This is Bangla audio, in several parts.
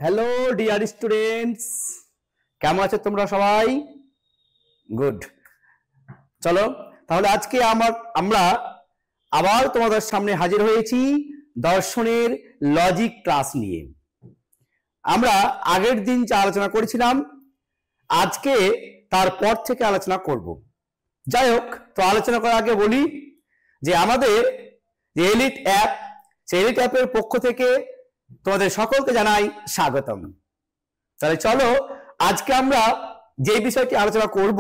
হ্যালো ডিয়ার স্টুডেন্টস, কেমন আছো তোমরা সবাই? গুড। চলো তাহলে আজকে আমরা আবার তোমাদের সামনে হাজির হয়েছি দর্শনের লজিক ক্লাস নিয়ে। আমরা আগের দিন যা আলোচনা করেছিলাম আজকে তারপর থেকে আলোচনা করব। যাই হোক, তো আলোচনা করার আগে বলি যে আমাদের যে এলিট অ্যাপ, সেই এলিট অ্যাপের পক্ষ থেকে তোমাদের সকলকে জানাই স্বাগতম। তাহলে চলো আজকে আমরা যে বিষয়টি আলোচনা করব,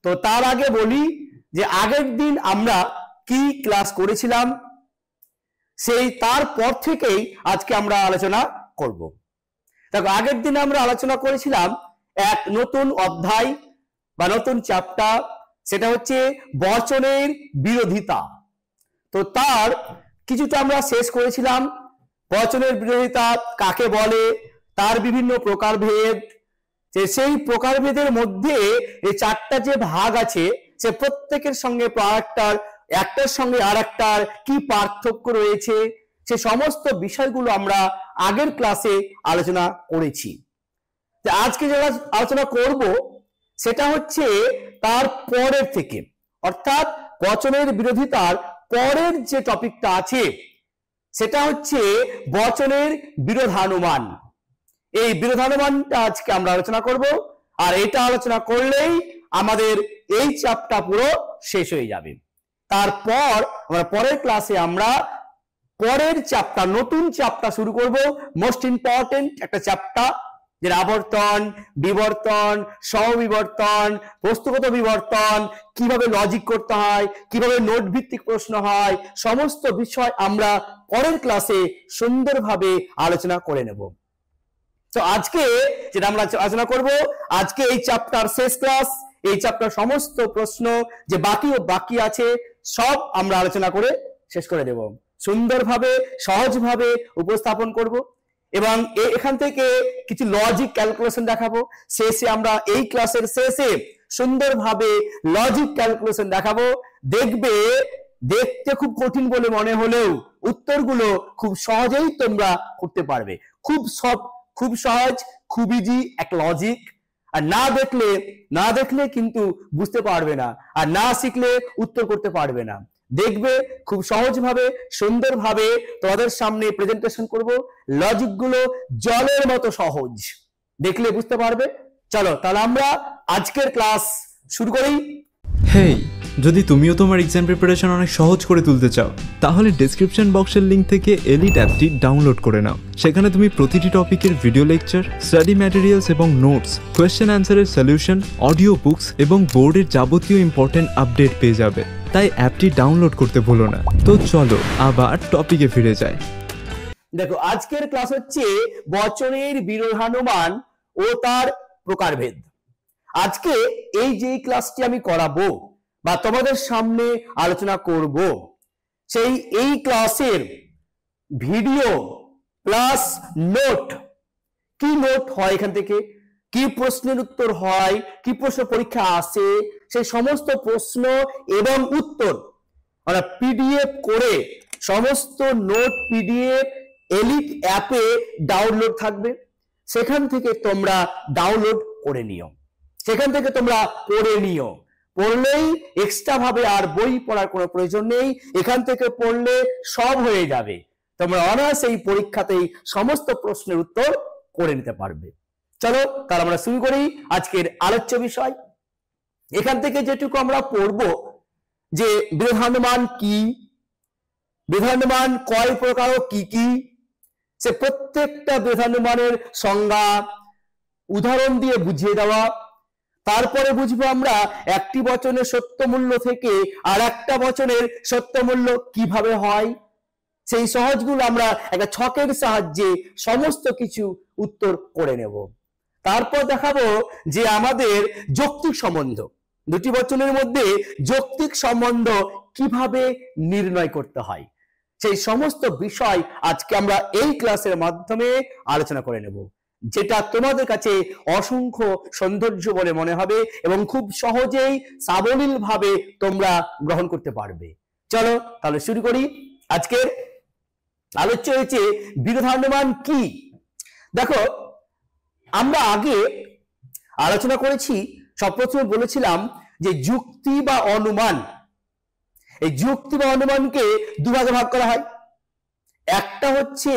তো তার আগে বলি যে আগের দিন আমরা কি ক্লাস করেছিলাম, সেই তারপর থেকেই আজকে আমরা আলোচনা করব। দেখো, আগের দিন আমরা আলোচনা করেছিলাম এক নতুন অধ্যায় বা নতুন চ্যাপ্টার, সেটা হচ্ছে বচনের বিরোধিতা। তো তার কিছুটা আমরা শেষ করেছিলাম। বচনের বিরোধিতা কাকে বলে, তার বিভিন্ন প্রকারভেদ, সেই প্রকারভেদের মধ্যে এই চারটা যে ভাগ আছে সে প্রত্যেকের সঙ্গে একটার সঙ্গে আর একটার কি পার্থক্য রয়েছে, সে সমস্ত বিষয়গুলো আমরা আগের ক্লাসে আলোচনা করেছি। আজকে যেটা আলোচনা করব সেটা হচ্ছে তার পরের থেকে, অর্থাৎ বচনের বিরোধিতার পরের যে টপিকটা আছে সেটা হচ্ছে বচনের বিরোধানুমান। এই বিরোধানুমানটা আজকে আমরা আলোচনা করব, আর এটা আলোচনা করলেই আমাদের এই চ্যাপ্টার পুরো শেষ হয়ে যাবে। তারপর আমরা পরের ক্লাসে আমরা পরের চ্যাপ্টার, নতুন চ্যাপ্টার শুরু করব। মোস্ট ইম্পর্টেন্ট একটা চ্যাপ্টার, যে আবর্তন, বিবর্তন, সমবিবর্তন, বস্তুগত বিবর্তন, কিভাবে লজিক করতে হয়, কিভাবে নোট ভিত্তিক প্রশ্ন হয়, সমস্ত বিষয় আমরা পরের ক্লাসে সুন্দরভাবে আলোচনা করে নেব। তো আজকে যেটা আমরা আলোচনা করব, আজকে এই চ্যাপ্টার শেষ ক্লাস, এই চ্যাপ্টার সমস্ত প্রশ্ন যে বাকি আছে সব আমরা আলোচনা করে শেষ করে দেব, সুন্দরভাবে সহজভাবে উপস্থাপন করব এবং এখান থেকে কিছু লজিক ক্যালকুলেশন দেখাবো। শেষে আমরা এই ক্লাসের শেষে সুন্দরভাবে লজিক ক্যালকুলেশন দেখাবো। দেখতে খুব কঠিন বলে মনে হলেও উত্তরগুলো খুব সহজেই তোমরা করতে পারবে। খুব সহজ, খুব ইজি এক লজিক। আর না দেখলে কিন্তু বুঝতে পারবে না, আর না শিখলে উত্তর করতে পারবে না। দেখবে খুব সহজভাবে সুন্দরভাবে তোমাদের সামনে প্রেজেন্টেশন করব। লজিক গুলো জলের মতো সহজ, দেখলে বুঝতে পারবে। চলো তাহলে আমরা আজকের ক্লাস শুরু করি। হেই, যদি তুমিও তোমার এক্সাম প্রিপারেশন অনেক সহজ করে তুলতে চাও, তাহলে ডেসক্রিপশন বক্সের লিংক থেকে এলিট অ্যাপটি ডাউনলোড করে নাও। সেখানে তুমি প্রতিটি টপিকের ভিডিও লেকচার, স্টাডি ম্যাটেরিয়ালস এবং নোটস, কোয়েশ্চেন অ্যান্সারের সলিউশন, অডিও বুকস এবং বোর্ডের যাবতীয় ইম্পর্টেন্ট আপডেট পেয়ে যাবে। তাই অ্যাপটি ডাউনলোড করতে ভুলো না। তো চলো আবার টপিকে ফিরে যাই। দেখো, আজকের ক্লাস হচ্ছে বচনের বিরোধানুমান ও তার প্রকারভেদ। আজকে এই যে ক্লাসটি আমি করাবো বা তোমাদের সামনে আলোচনা করব, সেই এই ক্লাসের ভিডিও প্লাস নোট, কি নোট হয় এখান থেকে, কি প্রশ্নের উত্তর হয়, কি প্রশ্ন পরীক্ষা আসে, সেই সমস্ত প্রশ্ন এবং উত্তর আমরা পিডিএফ করে সমস্ত নোট পিডিএফ এলিট অ্যাপে ডাউনলোড থাকবে। সেখান থেকে তোমরা ডাউনলোড করে নিও, সেখান থেকে তোমরা পড়ে নিও। পড়লেই এক্সট্রা ভাবে আর বই পড়ার কোনো প্রয়োজন নেই, এখান থেকে পড়লে সব হয়ে যাবে। তোমরা অনায়াসে এই পরীক্ষাতেই সমস্ত প্রশ্নের উত্তর করে নিতে পারবে। চলো তাহলে আমরা শুরু করি আজকের আলোচ্য বিষয়। এখান থেকে যেটুকু আমরা পড়ব যে বিরোধানুমান কি, বিরোধানুমান কয় প্রকার ও কি কি, সে প্রত্যেকটা বিরোধানুমানের সংজ্ঞা উদাহরণ দিয়ে বুঝিয়ে দেওয়া। তারপরে বুঝবো আমরা একটি বচনের সত্য মূল্য থেকে আর একটা বচনের সত্য মূল্য কিভাবে হয়, সেই সহজগুলো আমরা একটা ছকের সাহায্যে সমস্ত কিছু উত্তর করে নেব। তারপর দেখাবো যে আমাদের যৌক্তিক সম্বন্ধ, দুটি বচনের মধ্যে যৌক্তিক সম্বন্ধ কিভাবে নির্ণয় করতে হয়, সেই সমস্ত বিষয় আজকে আমরা এই ক্লাসের মাধ্যমে আলোচনা করে নেব, যেটা তোমাদের কাছে অসংখ্য সৌন্দর্য বলে মনে হবে এবং খুব সহজেই সাবলীল ভাবে তোমরা গ্রহণ করতে পারবে। চলো তাহলে শুরু করি। আজকের আলোচ্য হয়েছে বিরোধানুমান কি। দেখো আমরা আগে আলোচনা করেছি, সবপ্রথমে বলেছিলাম যে যুক্তি বা অনুমান, এই যুক্তি বা অনুমানকে দুভাগে ভাগ করা হয়। একটা হচ্ছে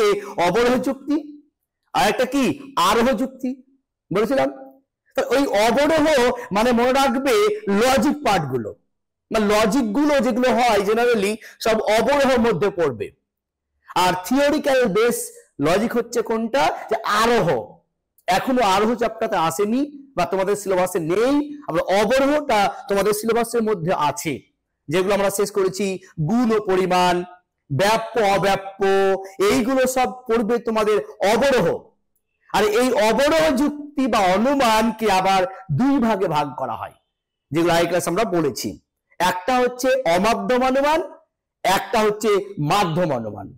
অবরোহ যুক্তি আর একটা কি আরোহ যুক্তি বলেছিলাম। ওই অবরোহ মানে মনে রাখবে লজিক পার্ট গুলো, মানে লজিক গুলো যেগুলো হয় জেনারেলি সব অবরোহের মধ্যে পড়বে। আর থিওরিক্যাল বেস লজিক হচ্ছে কোনটা, যে আরোহ। এখনো আরোহ চ্যাপ্টারটা আসেনি বা তোমাদের সিলেবাসে নেই, আমরা অবরোহটা তোমাদের সিলেবাসের মধ্যে আছে, যেগুলো আমরা শেষ করেছি। গুণ ও পরিমাণ, ব্যাপ্য অব্যাপ্য, এইগুলো সব পড়বে তোমাদের অবরোহ। আর এই অবরোহ যুক্তি বা অনুমানকে আবার দুই ভাগে ভাগ করা হয়, যেগুলো আই ক্লাস আমরা বলেছি। একটা হচ্ছে অমাধ্যম অনুমান, একটা হচ্ছে মাধ্যম অনুমান।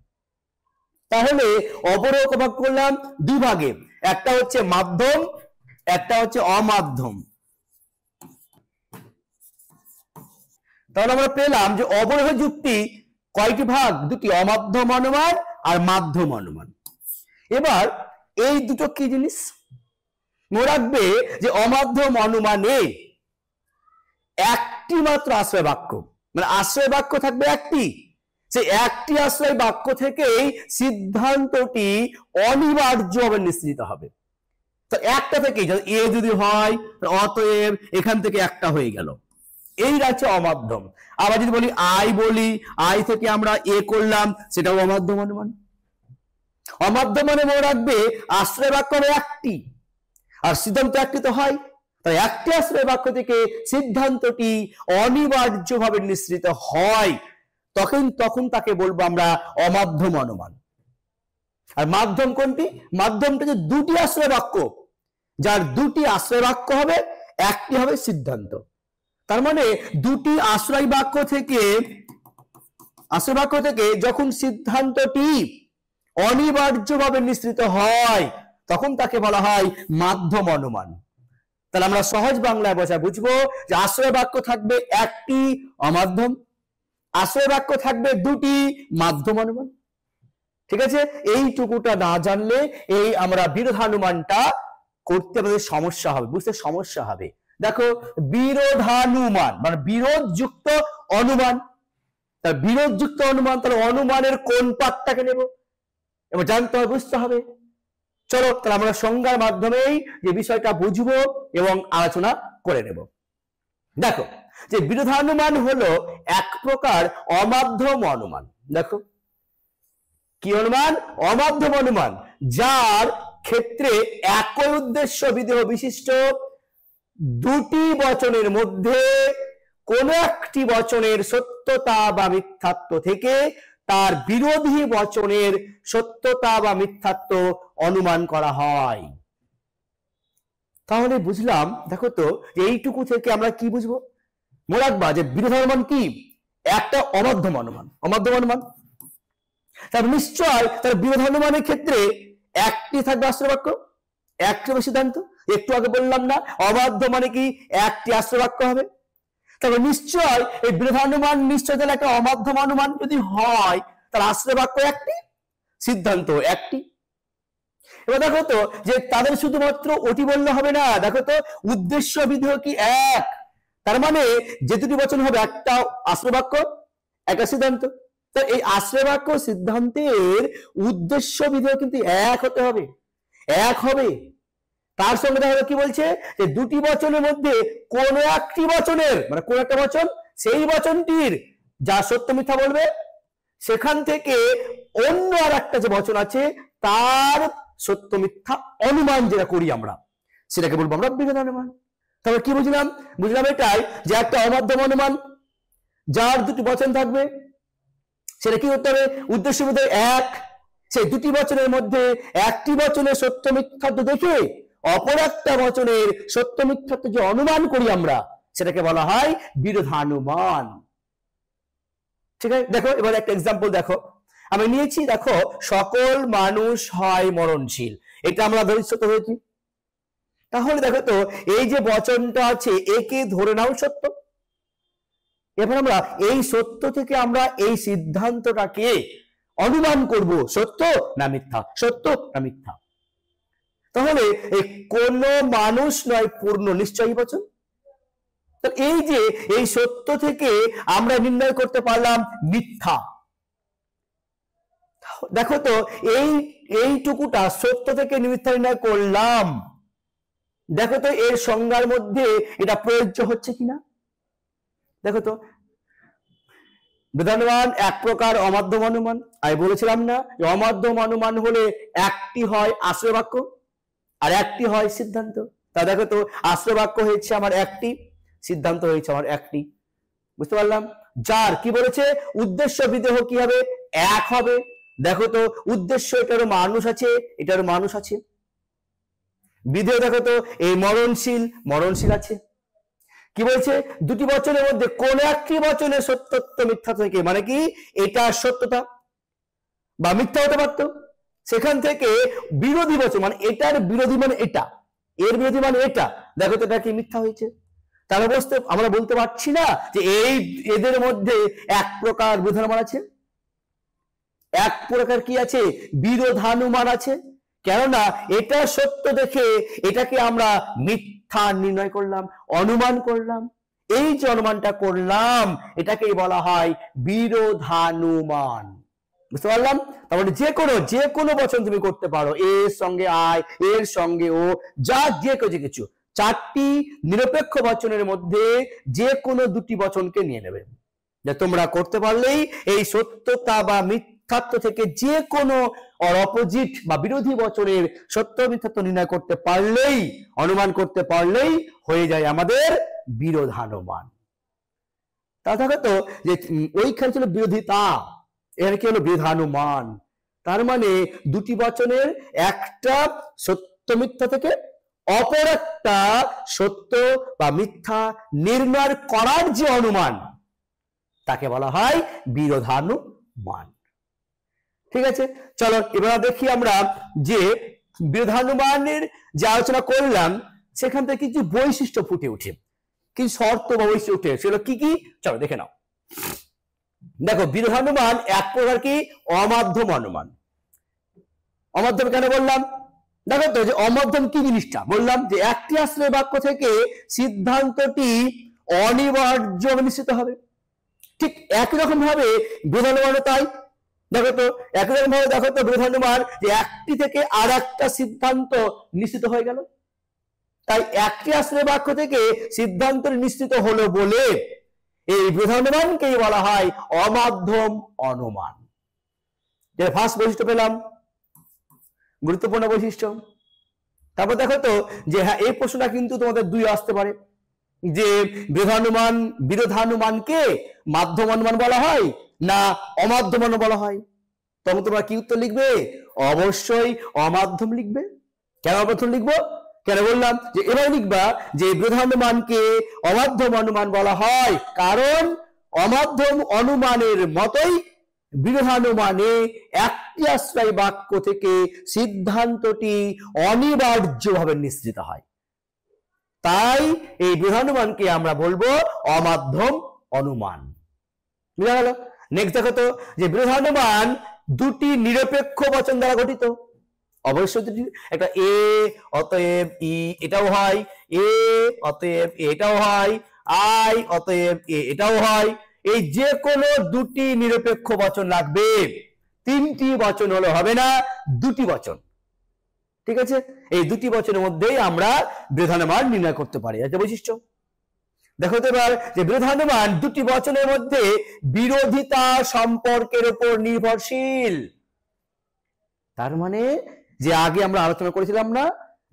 তাহলে অবরোহ ভাগ করলাম দুই ভাগে, একটা হচ্ছে মাধ্যম, একটা হচ্ছে অমাধ্যম। তাহলে আমরা পেলাম যে অবরোহ যুক্তি কয়টি ভাগ, দুটি, অমাধ্যম অনুমান আর মাধ্যম অনুমান। এবার এই দুটো কি জিনিস মনে রাখবে, যে অমাধ্যম অনুমানে একটি মাত্র আশ্রয় বাক্য, মানে আশ্রয় বাক্য থাকবে একটি, সেই একটি আশ্রয় বাক্য থেকেই সিদ্ধান্তটি অনিবার্যভাবে নিশ্চিত হবে। তো একটা থেকেই, এ যদি হয় অতএব এখান থেকে একটা হয়ে গেল, এই আছে অমাধ্যম। আবার যদি বলি আই থেকে আমরা এ করলাম, সেটাও অমাধ্যম অনুমান। অমাধ্যম মানে মনে রাখবে আশ্রয় বাক্য একটি আর সিদ্ধান্ত একটি তো হয়, তাই একটি আশ্রয় বাক্য থেকে সিদ্ধান্তটি অনিবার্যভাবে নিশ্চিত হয়, তখন তাকে বলবো আমরা অমাধ্যম অনুমান। আর মাধ্যম কোনটি, মাধ্যমটা যে দুটি আশ্রয় বাক্য, যার দুটি আশ্রয় বাক্য হবে, একটি হবে সিদ্ধান্ত। তার মানে দুটি আশ্রয় বাক্য থেকে যখন সিদ্ধান্তটি অনিবার্যভাবে নিশ্চিত হয়, তখন তাকে বলা হয় মাধ্যম অনুমান। তাহলে আমরা সহজ বাংলায় ভাষা বুঝবো যে আশ্রয় বাক্য থাকবে একটি, অমাধ্যম। আশ্রয় বাক্য থাকবে দুটি, মাধ্যম অনুমান। ঠিক আছে, এইটুকুটা না জানলে এই আমরা বিরোধানুমানটা করতে আমাদের সমস্যা হবে, বুঝতে সমস্যা হবে। দেখো বিরোধানুমান মানে বিরোধযুক্ত অনুমান, তার বিরোধযুক্ত অনুমান, তাহলে অনুমানের কোন পাঠটাকে নেব এবার জানতে হবে, বুঝতে হবে। চলো তাহলে আমরা সংজ্ঞার মাধ্যমেই যে বিষয়টা বুঝবো এবং আলোচনা করে নেব। দেখো যে বিরোধানুমান হলো এক প্রকার অমাধ্যম অনুমান। দেখো কি অনুমান, অমাধ্যম অনুমান, যার ক্ষেত্রে একই উদ্দেশ্য বিধেয় বিশিষ্ট দুটি বচনের মধ্যে কোন একটি বচনের সত্যতা বা মিথ্যাত্ব থেকে তার বিরোধী বচনের সত্যতা বা মিথ্যাত্ব অনুমান করা হয়। তাহলে বুঝলাম, দেখো তো এইটুকু থেকে আমরা কি বুঝবো, মনে রাখবা যে বিরোধানুমান কি, একটা অমাধ্যম অনুমান। অমাধ্যম অনুমান তার নিশ্চয় তার বিরোধানুমানের ক্ষেত্রে একটি থাকবে আশ্রয় বাক্য, একটি হবে সিদ্ধান্ত। একটু আগে বললাম না, অবাধ্য মানে কি একটি আশ্রয় বাক্য হবে। তবে নিশ্চয় এই বিরোধানুমান নিশ্চয় তাহলে একটা অমাধ্যম অনুমান যদি হয়, তার আশ্রয় বাক্য একটি, সিদ্ধান্ত একটি। এবার দেখো তো যে তাদের শুধুমাত্র ওটি বললে হবে না, দেখো তো উদ্দেশ্য বিধেয় কি এক, তার মানে যে দুটি বচন হবে একটা আশ্রয় বাক্য একটা সিদ্ধান্ত। তো এই আশ্রয় বাক্য সিদ্ধান্তের উদ্দেশ্য বিধেয় কিন্তু এক হতে হবে, এক হবে। তার সঙ্গে দেখা কি বলছে, যে দুটি বচনের মধ্যে কোন একটি বচনের মানে কোন একটা বচন, সেই বচনটির যা সত্য মিথ্যা বলবে, সেখান থেকে অন্য আর একটা যে বচন আছে তার সত্য মিথ্যা অনুমান যেটা করি আমরা, সেটাকে বলবো আমরা বিরোধানুমান। তবে কি বুঝলাম, বুঝলাম এটাই যে একটা অমাধ্যম অনুমান যার দুটি বচন থাকবে, সেটা কি করতে হবে, উদ্দেশ্য বিধেয় এক, সেই দুটি বচনের মধ্যে একটি বচনের সত্য মিথ্যাত্ব দেখে অপর একটা বচনের সত্য মিথ্যাত্ব যে অনুমান করি আমরা, সেটাকে বলা হয় বিরোধানুমান। ঠিক আছে, দেখো এবার একটা এক্সাম্পল দেখো আমি নিয়েছি। দেখো সকল মানুষ হয় মরণশীল, এটা আমরা ধরিষ্যত হয়েছি। তাহলে দেখো তো এই যে বচনটা আছে একে ধরে নাও সত্য। এবার আমরা এই সত্য থেকে আমরা এই সিদ্ধান্তটাকে অনুমান করব সত্য না মিথ্যা, সত্য না মিথ্যা। তাহলে এই কোন মানুষ নয় পূর্ণ নিশ্চয়ই বচন। এই যে এই সত্য থেকে আমরা নির্ণয় করতে পারলাম মিথ্যা। দেখো তো এইটুকুটা সত্য থেকে মিথ্যা নির্ণয় করলাম, দেখো তো এর সংজ্ঞার মধ্যে এটা প্রযোজ্য হচ্ছে কিনা। দেখো তো বিধানমান এক প্রকার অমাধ্যম অনুমান। আমি বলেছিলাম না অমাধ্যম অনুমান হলে একটি হয় আশ্রয় বাক্য আর একটি হয় সিদ্ধান্ত। তা দেখো তো আশ্রয় বাক্য হয়েছে আমার একটি, সিদ্ধান্ত হয়েছে আমার একটি। বুঝতে পারলাম? যার কি বলেছে উদ্দেশ্য বিদেহ কি হবে, এক হবে। দেখো তো উদ্দেশ্য এটারও মানুষ আছে, এটারও মানুষ আছে। বিদেহ দেখো তো এই মরণশীল আছে। কি বলছে দুটি বচনের মধ্যে কোন একটি বচনের সত্যত্ব মিথ্যা থেকে, মানে কি এটা সত্যতা বা মিথ্যা হতে পারত, সেখান থেকে বিরোধী বচন মানে এটার বিরোধী মানে এটা, এর বিরোধী মানে এটা, দেখো তো এটা কি মিথ্যা হয়েছে। তার অবস্থা আমরা বলতে পারছি না যে এদের মধ্যে এক প্রকার বিধানমান আছে, এক প্রকার কি আছে বিরোধানুমান আছে। কেননা এটা সত্য দেখে এটাকে আমরা মিথ্যা নির্ণয় করলাম, অনুমান করলাম। এই যে অনুমানটা করলাম এটাকেই বলা হয় বিরোধানুমান। বুঝতে পারলাম? তাহলে যে কোনো বচন তুমি করতে পারো, এর সঙ্গে আয়, এর সঙ্গে ও, যা যে কিছু চারটি নিরপেক্ষ বচনের মধ্যে যে কোনো দুটি বচনকে নিয়ে নেবে। যে তোমরা করতে পারলেই এই সত্যতা বা মিথ্যাত্ব থেকে যে কোনো অপোজিট বা বিরোধী বচনের সত্য মিথ্যাত্ব নির্ণয় করতে পারলেই, অনুমান করতে পারলেই হয়ে যায় আমাদের বিরোধানুমান। তা থাকে তো যে ওইখানে ছিল বিরোধিতা, এখানে কি হলো বিরোধানুমান। তার মানে দুটি বচনের একটা সত্য মিথ্যা থেকে অপর একটা সত্য বা মিথ্যা নির্ণয় করার যে অনুমান তাকে বলা হয় বিরোধানুমান। ঠিক আছে, চলো এবার দেখি আমরা যে বিরোধানুমানের যে আলোচনা করলাম সেখান থেকে কিছু বৈশিষ্ট্য ফুটে উঠে, কি শর্ত বা বৈশিষ্ট্য উঠে, সেগুলো কি কি চলো দেখে নাও। দেখো বিরোধানুমান এক প্রকার কি অমাধ্যম অনুমান। অমাধ্যম কেন বললাম? দেখো তো যে অমাধ্যম কি জিনিসটা বললাম যে একটি আশ্রয় বাক্য থেকে সিদ্ধান্তটি অনিবার্য নিশ্চিত হবে। ঠিক একই রকম ভাবে বিরোধানুমান তাই। দেখো তো একই রকম ভাবে দেখো তো বিরোধানুমান যে একটি থেকে আর একটা সিদ্ধান্ত নিশ্চিত হয়ে গেল। তাই একটি আশ্রয় বাক্য থেকে সিদ্ধান্ত নিশ্চিত হলো বলে এই বিরোধানুমানকেই বলা হয় অমাধ্যম অনুমান। যে ফার্স্ট বৈশিষ্ট্য পেলাম, গুরুত্বপূর্ণ বৈশিষ্ট্য। তারপর দেখো তো যে হ্যাঁ এই প্রশ্নটা কিন্তু তোমাদের দুই আসতে পারে যে বিরোধানুমানকে মাধ্যম অনুমান বলা হয় না অমাধ্যম অনুমান বলা হয়। তখন তোমরা কি উত্তর লিখবে? অবশ্যই অমাধ্যম লিখবে। কেন অমাধ্যম লিখবো? কেন বললাম যে এবার লিখবা যে বিরোধানুমানকে অমাধ্যম অনুমান বলা হয় কারণ অমাধ্যম অনুমানের মতোই বিরোধানুমানে একটি আশ্রয় বাক্য থেকে সিদ্ধান্তটি অনিবার্যভাবে নিশ্চিত হয়। তাই এই বিরোধানুমানকে আমরা বলবো অমাধ্যম অনুমান। বুঝা গেল? নেক্সট দেখো তো যে বিরোধানুমান দুটি নিরপেক্ষ বচন দ্বারা গঠিত। অবশ্যই দুটি, একটা এ অতএব ই এটাও হয়, এ অতএব এটাও হয়, আই অতএব এটাও হয়। এই যে কোনো দুটি নিরপেক্ষ বচন লাগবে, তিনটি বচন হলে হবে না, দুটি বচন। ঠিক আছে, এই দুটি বচনের মধ্যেই আমরা বিরোধানুমান নির্ণয় করতে পারি। একটা বৈশিষ্ট্য দেখো তো এবার যে বিরোধানুমান দুটি বচনের মধ্যে বিরোধিতা সম্পর্কের উপর নির্ভরশীল। তার মানে যে আগে আমরা আলোচনা করেছিলাম না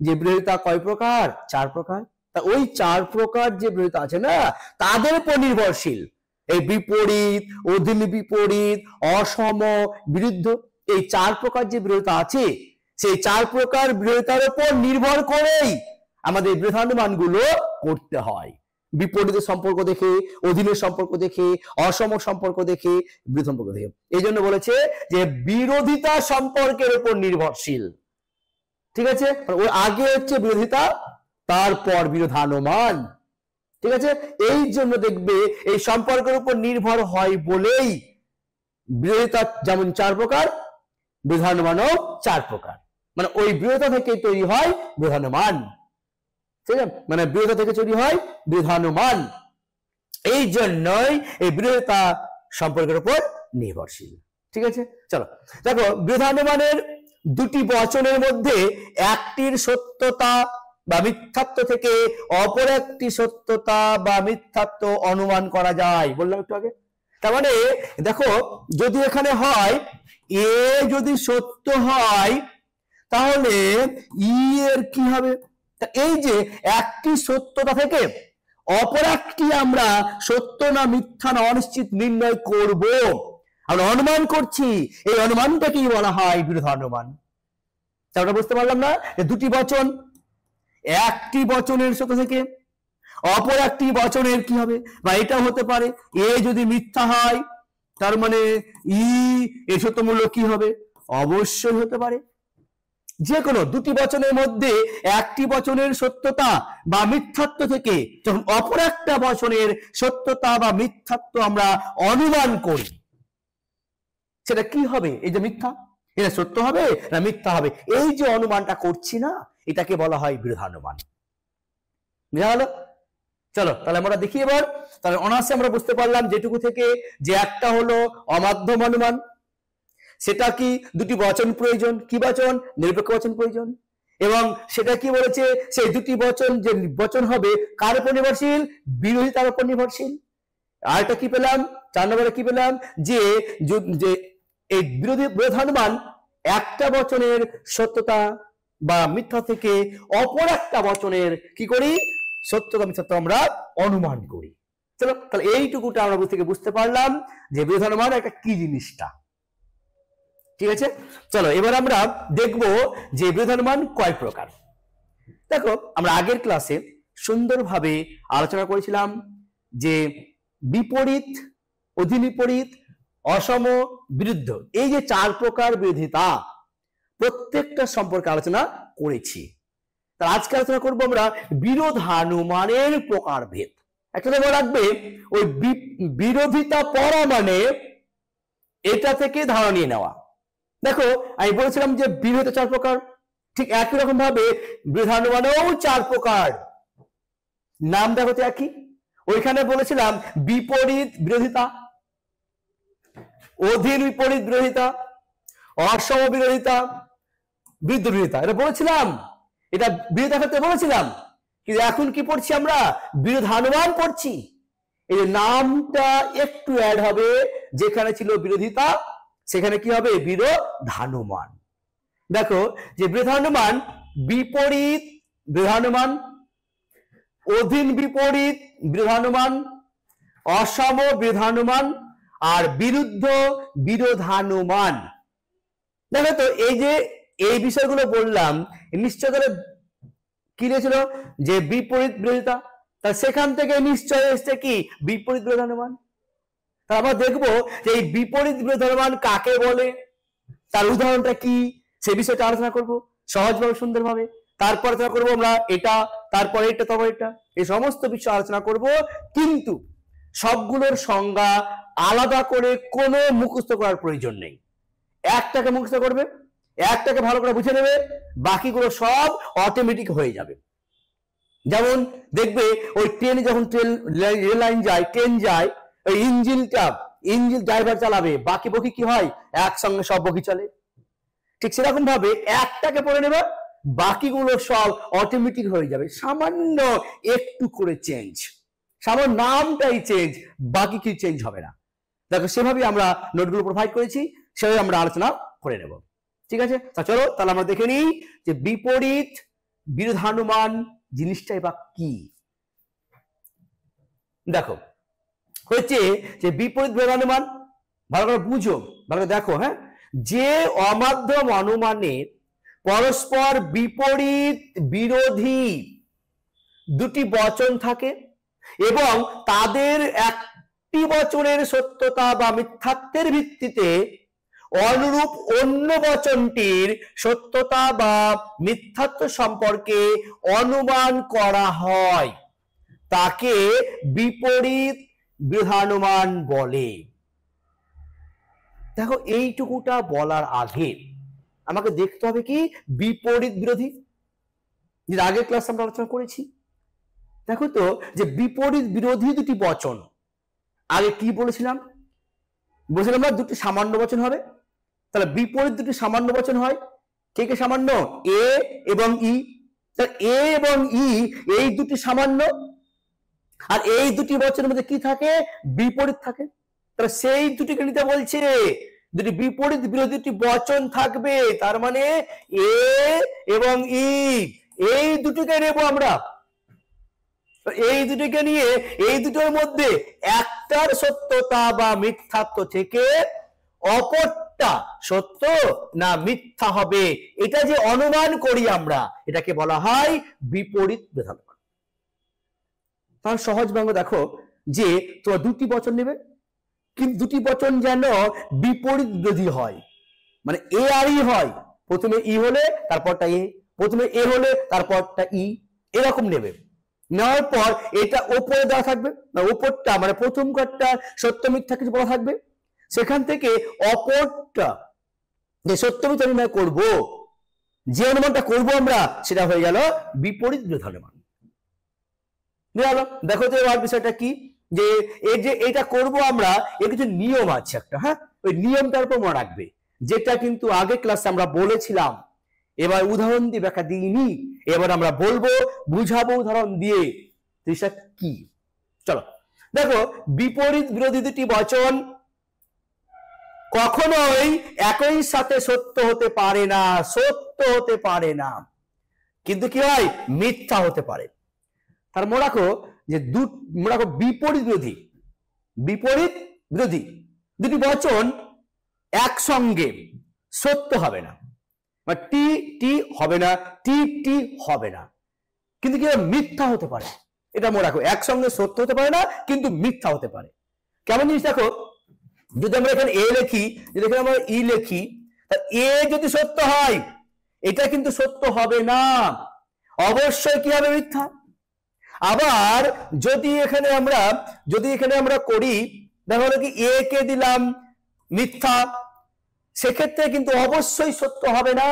যে বিরোধিতা কয় প্রকার? 4 প্রকার। তা ওই 4 প্রকার যে বিরোধিতা আছে না তাদের উপর নির্ভরশীল। এই বিপরীত, অধীন বিপরীত, অসম, বিরুদ্ধ, এই 4 প্রকার যে বিরোধিতা আছে সেই 4 প্রকার বিরোধিতার উপর নির্ভর করেই আমাদের বিরোধানুমানগুলো করতে হয়। বিপরীতের সম্পর্ক দেখে, অধীনের সম্পর্ক দেখে, অসম সম্পর্ক দেখে, বিরোধ সম্পর্ক দেখে। এই জন্য বলেছে যে বিরোধিতা সম্পর্কের উপর নির্ভরশীল। ঠিক আছে, ওর আগে হচ্ছে বিরোধিতা, তারপর বিরোধানুমান। ঠিক আছে, এই জন্য দেখবে এই সম্পর্কের উপর নির্ভর হয় বলেই বিরোধিতা যেমন 4 প্রকার, বিরোধানুমানও 4 প্রকার। মানে ওই বিরোধতা থেকে তৈরি হয় বিরোধানুমান, ঠিক আছে, মানে বিরোধতা থেকে তৈরি হয় বিরোধানুমান। এই জন্যই এই বিরোধতা সম্পর্কের উপর নির্ভরশীল। ঠিক আছে, চলো দেখো বিরোধানুমানের দুটি বচনের মধ্যে একটির সত্যতা বা মিথ্যাত্ব থেকে অপর একটি সত্যতা বা মিথ্যাত্ব অনুমান করা যায়, বললাম একটু আগে। তার মানে দেখো যদি এখানে হয় এ যদি সত্য হয় তাহলে ই এর কি হবে, এই যে একটি সত্যতা থেকে অপর একটি আমরা সত্য না মিথ্যা না অনিশ্চিত নির্ণয় করব, আমরা অনুমান করছি, এই অনুমানটাকেই বলা হয় বিরোধানুমান। আমরা বুঝতে পারলাম না যে দুটি বচন, একটি বচনের সত্য থেকে অপর একটি বচনের কি হবে, বা এটা হতে পারে এ যদি মিথ্যা হয় তার মানে ই এর সত্যমূল্য কি হবে, অবশ্যই হতে পারে। যে কোনো দুটি বচনের মধ্যে একটি বচনের সত্যতা বা মিথ্যাত্ব থেকে যখন অপর একটা বচনের সত্যতা বা মিথ্যাত্ব আমরা অনুমান করি, সেটা কি হবে, এই যে মিথ্যা এটা সত্য হবে না মিথ্যা হবে, এই যে অনুমানটা করছি না, এটাকে বলা হয় বিরোধানুমান। বুঝা গেল? চলো তাহলে আমরা দেখি এবার। তাহলে অনায়াসে আমরা বুঝতে পারলাম যেটুকু থেকে যে একটা হলো অমাধ্যম অনুমান, সেটা কি দুটি বচন প্রয়োজন, কি বচন, নিরপেক্ষ বচন প্রয়োজন, এবং সেটা কি বলেছে সেই দুটি বচন যে বচন হবে কার উপর নির্ভরশীল, বিরোধিতার উপর নির্ভরশীল। আর এটা কি পেলাম, 4 নম্বরে কি পেলাম, যে এই বিরোধানুমান একটা বচনের সত্যতা বা মিথ্যা থেকে অপর একটা বচনের কি করি, সত্যতা মিথ্যাত্ব আমরা অনুমান করি। চলো তাহলে এইটুকুটা আমরা বুঝতে পারলাম যে বিরোধানুমান একটা কি জিনিসটা। ঠিক আছে, চলো এবার আমরা দেখব যে বিরোধানুমান কয় প্রকার। দেখো আমরা আগের ক্লাসে সুন্দরভাবে আলোচনা করেছিলাম যে বিপরীত, অধিবিপরীত, অসম, বিরুদ্ধ, এই যে 4 প্রকার বিরোধিতা প্রত্যেকটা সম্পর্কে আলোচনা করেছি। তার আজকে আলোচনা করবো আমরা বিরোধানুমানের প্রকারভেদ। একটা মনে রাখবে ওই বিরোধিতা পড়া মানে এটা থেকে ধারণা নিয়ে নেওয়া। দেখো আমি বলেছিলাম যে বিরোধিতা 4 প্রকার, ঠিক একই রকম ভাবে বিরোধানুমানেও 4 প্রকার, নাম দেখো তো একই। ওইখানে বলেছিলাম বিপরীত বিরোধিতা, অধীন বিপরীত বিরোধিতা, অসম বিরোধিতা, বিরুদ্ধ বিরোধিতা, এটা বলেছিলাম, এটা বিরোধিতা ক্ষেত্রে বলেছিলাম। কিন্তু এখন কি পড়ছি আমরা, বিরোধানুমান পড়ছি। এই যে নামটা একটু অ্যাড হবে, যেখানে ছিল বিরোধিতা সেখানে কি হবে, বিরোধানুমান। দেখো যে বিরোধানুমান বিপরীত বিরোধানুমান, অধীন বিপরীত বিরোধানুমান, অসম বিরোধানুমান আর বিরুদ্ধ বিরোধানুমান। দেখো তো এই যে এই বিষয়গুলো বললাম, নিশ্চয় করে কি ছিল যে বিপরীত বিরোধিতা, তা সেখান থেকে নিশ্চয় এসছে কি বিপরীত বিরোধানুমান। তা আমরা দেখবো যে এই বিপরীত বিরোধানুমান কাকে বলে, তার উদাহরণটা কি, সে বিষয়টা আলোচনা করব সহজভাবে সুন্দরভাবে। তারপর আলোচনা করবো আমরা এটা, তারপরে এটা, তারপর এটা, এই সমস্ত বিষয় আলোচনা করব। কিন্তু সবগুলোর সংজ্ঞা আলাদা করে কোনো মুখস্থ করার প্রয়োজন নেই। একটাকে মুখস্থ করবে, একটাকে ভালো করে বুঝে নেবে, বাকিগুলো সব অটোমেটিক হয়ে যাবে। যেমন দেখবে ওই ট্রেনে যখন রেল লাইন যায়, ট্রেন যায়, ওই ইঞ্জিন ড্রাইভার চালাবে, বাকি বগি কি হয়, একসঙ্গে সব বগি চলে। ঠিক সেরকম ভাবে একটাকে পড়ে নেবে, বাকিগুলো সব অটোমেটিক হয়ে যাবে। সামান্য একটু করে চেঞ্জ, সামান্য নামটাই চেঞ্জ, বাকি কি চেঞ্জ হবে না। দেখো সেভাবে আমরা নোটগুলো প্রোভাইড করেছি, সেভাবে আমরা আলোচনা করে নেব। ঠিক আছে, তা চলো তাহলে আমরা দেখে নিই যে বিপরীত বিরোধানুমান জিনিসটাই বা কি। দেখো হচ্ছে যে বিপরীত বিরোধানুমান, ভালো করে বুঝো, ভালো করে দেখো। হ্যাঁ, যে অমাধ্যম অনুমানে পরস্পর বিপরীত বিরোধী দুটি বচন থাকে এবং তাদের একটি বচনের সত্যতা বা মিথ্যাত্বের ভিত্তিতে অনুরূপ অন্য বচনটির সত্যতা বা মিথ্যাত্ব সম্পর্কে অনুমান করা হয়, তাকে বিপরীত বিরোধানুমান বলে। দেখো এইটুকুটা বলার আগে আমাকে দেখতে হবে কি বিপরীত বিরোধী, যে আগের ক্লাস আমরা আলোচনা করেছি। দেখো তো যে বিপরীত বিরোধী দুটি বচন, আগে কি বলেছিলাম? বলেছিলাম আমরা দুটি সামান্য বচন হবে। তাহলে বিপরীত দুটি সামান্য বচন হয়। কে কে সামান্য? এ এবং ই। তাহলে এ এবং ই এই দুটি সামান্য, আর এই দুটি বচনের মধ্যে কি থাকে? বিপরীত থাকে। তাহলে সেই দুটিকে নিতে বলছে, দুটি বিপরীত বিরোধী দুটি বচন থাকবে, তার মানে এ এবং ই এই দুটিকে নেব আমরা। এই দুটিকে নিয়ে এই দুটোর মধ্যে একটার সত্যতা বা মিথ্যাত্ব থেকে অপরটা সত্য না মিথ্যা হবে, এটা যে অনুমান করি আমরা, এটাকে বলা হয় বিপরীত বিধান। তার সহজ বাংলা দেখো যে তোমার দুটি বচন নেবে, কিন্তু দুটি বচন যেন বিপরীত বিরোধী হয়, মানে এ আর ই হয়। প্রথমে ই হলে তারপরটা এ, প্রথমে এ হলে তারপরটা ই, এরকম নেবে। নেওয়ার পর এটা ওপরে দেওয়া থাকবে, না ওপরটা মানে প্রথম কারটা সত্য মিথ্যা কিছু বলা থাকবে, সেখান থেকে অপরটা যে সত্য মিথ্যা নির্ণয় করব, যে অনুমানটা করব আমরা, সেটা হয়ে গেল বিপরীত বিরোধী অনুমান। দেখো তো এবার বিষয়টা কি, যে এই যে এটা করব আমরা, এর কিছু নিয়ম আছে একটা, হ্যাঁ, ওই নিয়মটার উপর মনে রাখবে, যেটা কিন্তু আগে ক্লাসে আমরা বলেছিলাম। এবার উদাহরণ দিয়ে ব্যাখ্যা দিইনি, এবার আমরা বলবো, বুঝাবো উদাহরণ দিয়ে সেটা কি। চলো দেখো, বিপরীত বিরোধী দুটি বচন কখনোই একই সাথে সত্য হতে পারে না, সত্য হতে পারে না, কিন্তু কি হয়? মিথ্যা হতে পারে। তার মনে রাখো যে মনে রাখো বিপরীত বিরোধী, বিপরীত বিরোধী দুটি বচন একসঙ্গে সত্য হবে না, টি টি হবে না, টি টি হবে না, কিন্তু কি মিথ্যা হতে পারে। এটা মনে রাখো, একসঙ্গে সত্য হতে পারে না কিন্তু মিথ্যা হতে পারে। কেমন জিনিস দেখো, যদি আমরা এখানে এ লিখি, যদি এখানে আমরা ই লিখি, এ যদি সত্য হয় এটা কিন্তু সত্য হবে না, অবশ্যই কি হবে? মিথ্যা। আবার যদি এখানে আমরা করি, দেখা হলো কি এ কে দিলাম মিথ্যা, সেক্ষেত্রে কিন্তু অবশ্যই সত্য হবে না।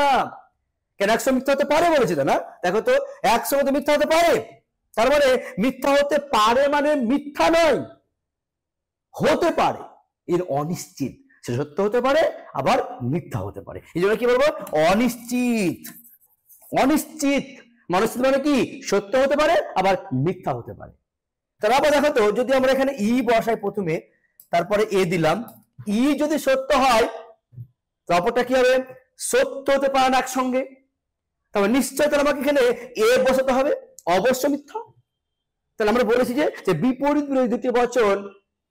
কেন? একসঙ্গে মিথ্যা হতে পারে বলেছি না? দেখো তো, একসঙ্গে মিথ্যা হতে পারে, তার মানে মিথ্যা হতে পারে মানে মিথ্যা নয়, হতে পারে, এর অনিশ্চিত, সে সত্য হতে পারে আবার মিথ্যা হতে পারে। এই জন্য কি বলবো? অনিশ্চিত। অনিশ্চিত মানে কি? সত্য হতে পারে আবার মিথ্যা হতে পারে। তাহলে আবার দেখো তো, যদি আমরা এখানে ই বসাই প্রথমে, তারপরে এ দিলাম, ই যদি সত্য হয় অপরটা কি হবে? সত্য হতে পারে না একসঙ্গে, তাহলে নিশ্চয় তাহলে আমাকে এখানে এ বসাতে হবে, অবশ্য মিথ্যা। তাহলে আমরা বলেছি যে বিপরীত বিরোধী দুটি বচন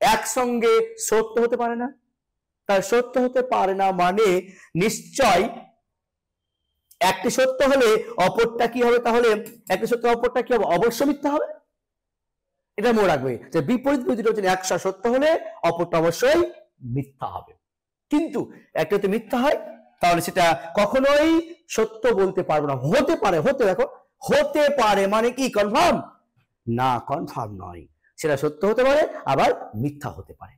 একসঙ্গে সত্য হতে পারে না। তাহলে সত্য হতে পারে না মানে নিশ্চয় একটি সত্য হলে অপরটা কি হবে? তাহলে একটি সত্য অপরটা কি হবে? অবশ্য মিথ্যা হবে। এটা মনে রাখবে যে বিপরীত বিরোধী দুটি বচন একসাথে সত্য হলে অপরটা অবশ্যই মিথ্যা হবে। কিন্তু একটা যদি মিথ্যা হয় তাহলে সেটা কখনোই সত্য বলতে পারবো না। হতে পারে, দেখো হতে পারে মানে কি কনফার্ম না? কনফার্ম নয়, সেটা সত্য হতে পারে আবার মিথ্যা হতে পারে,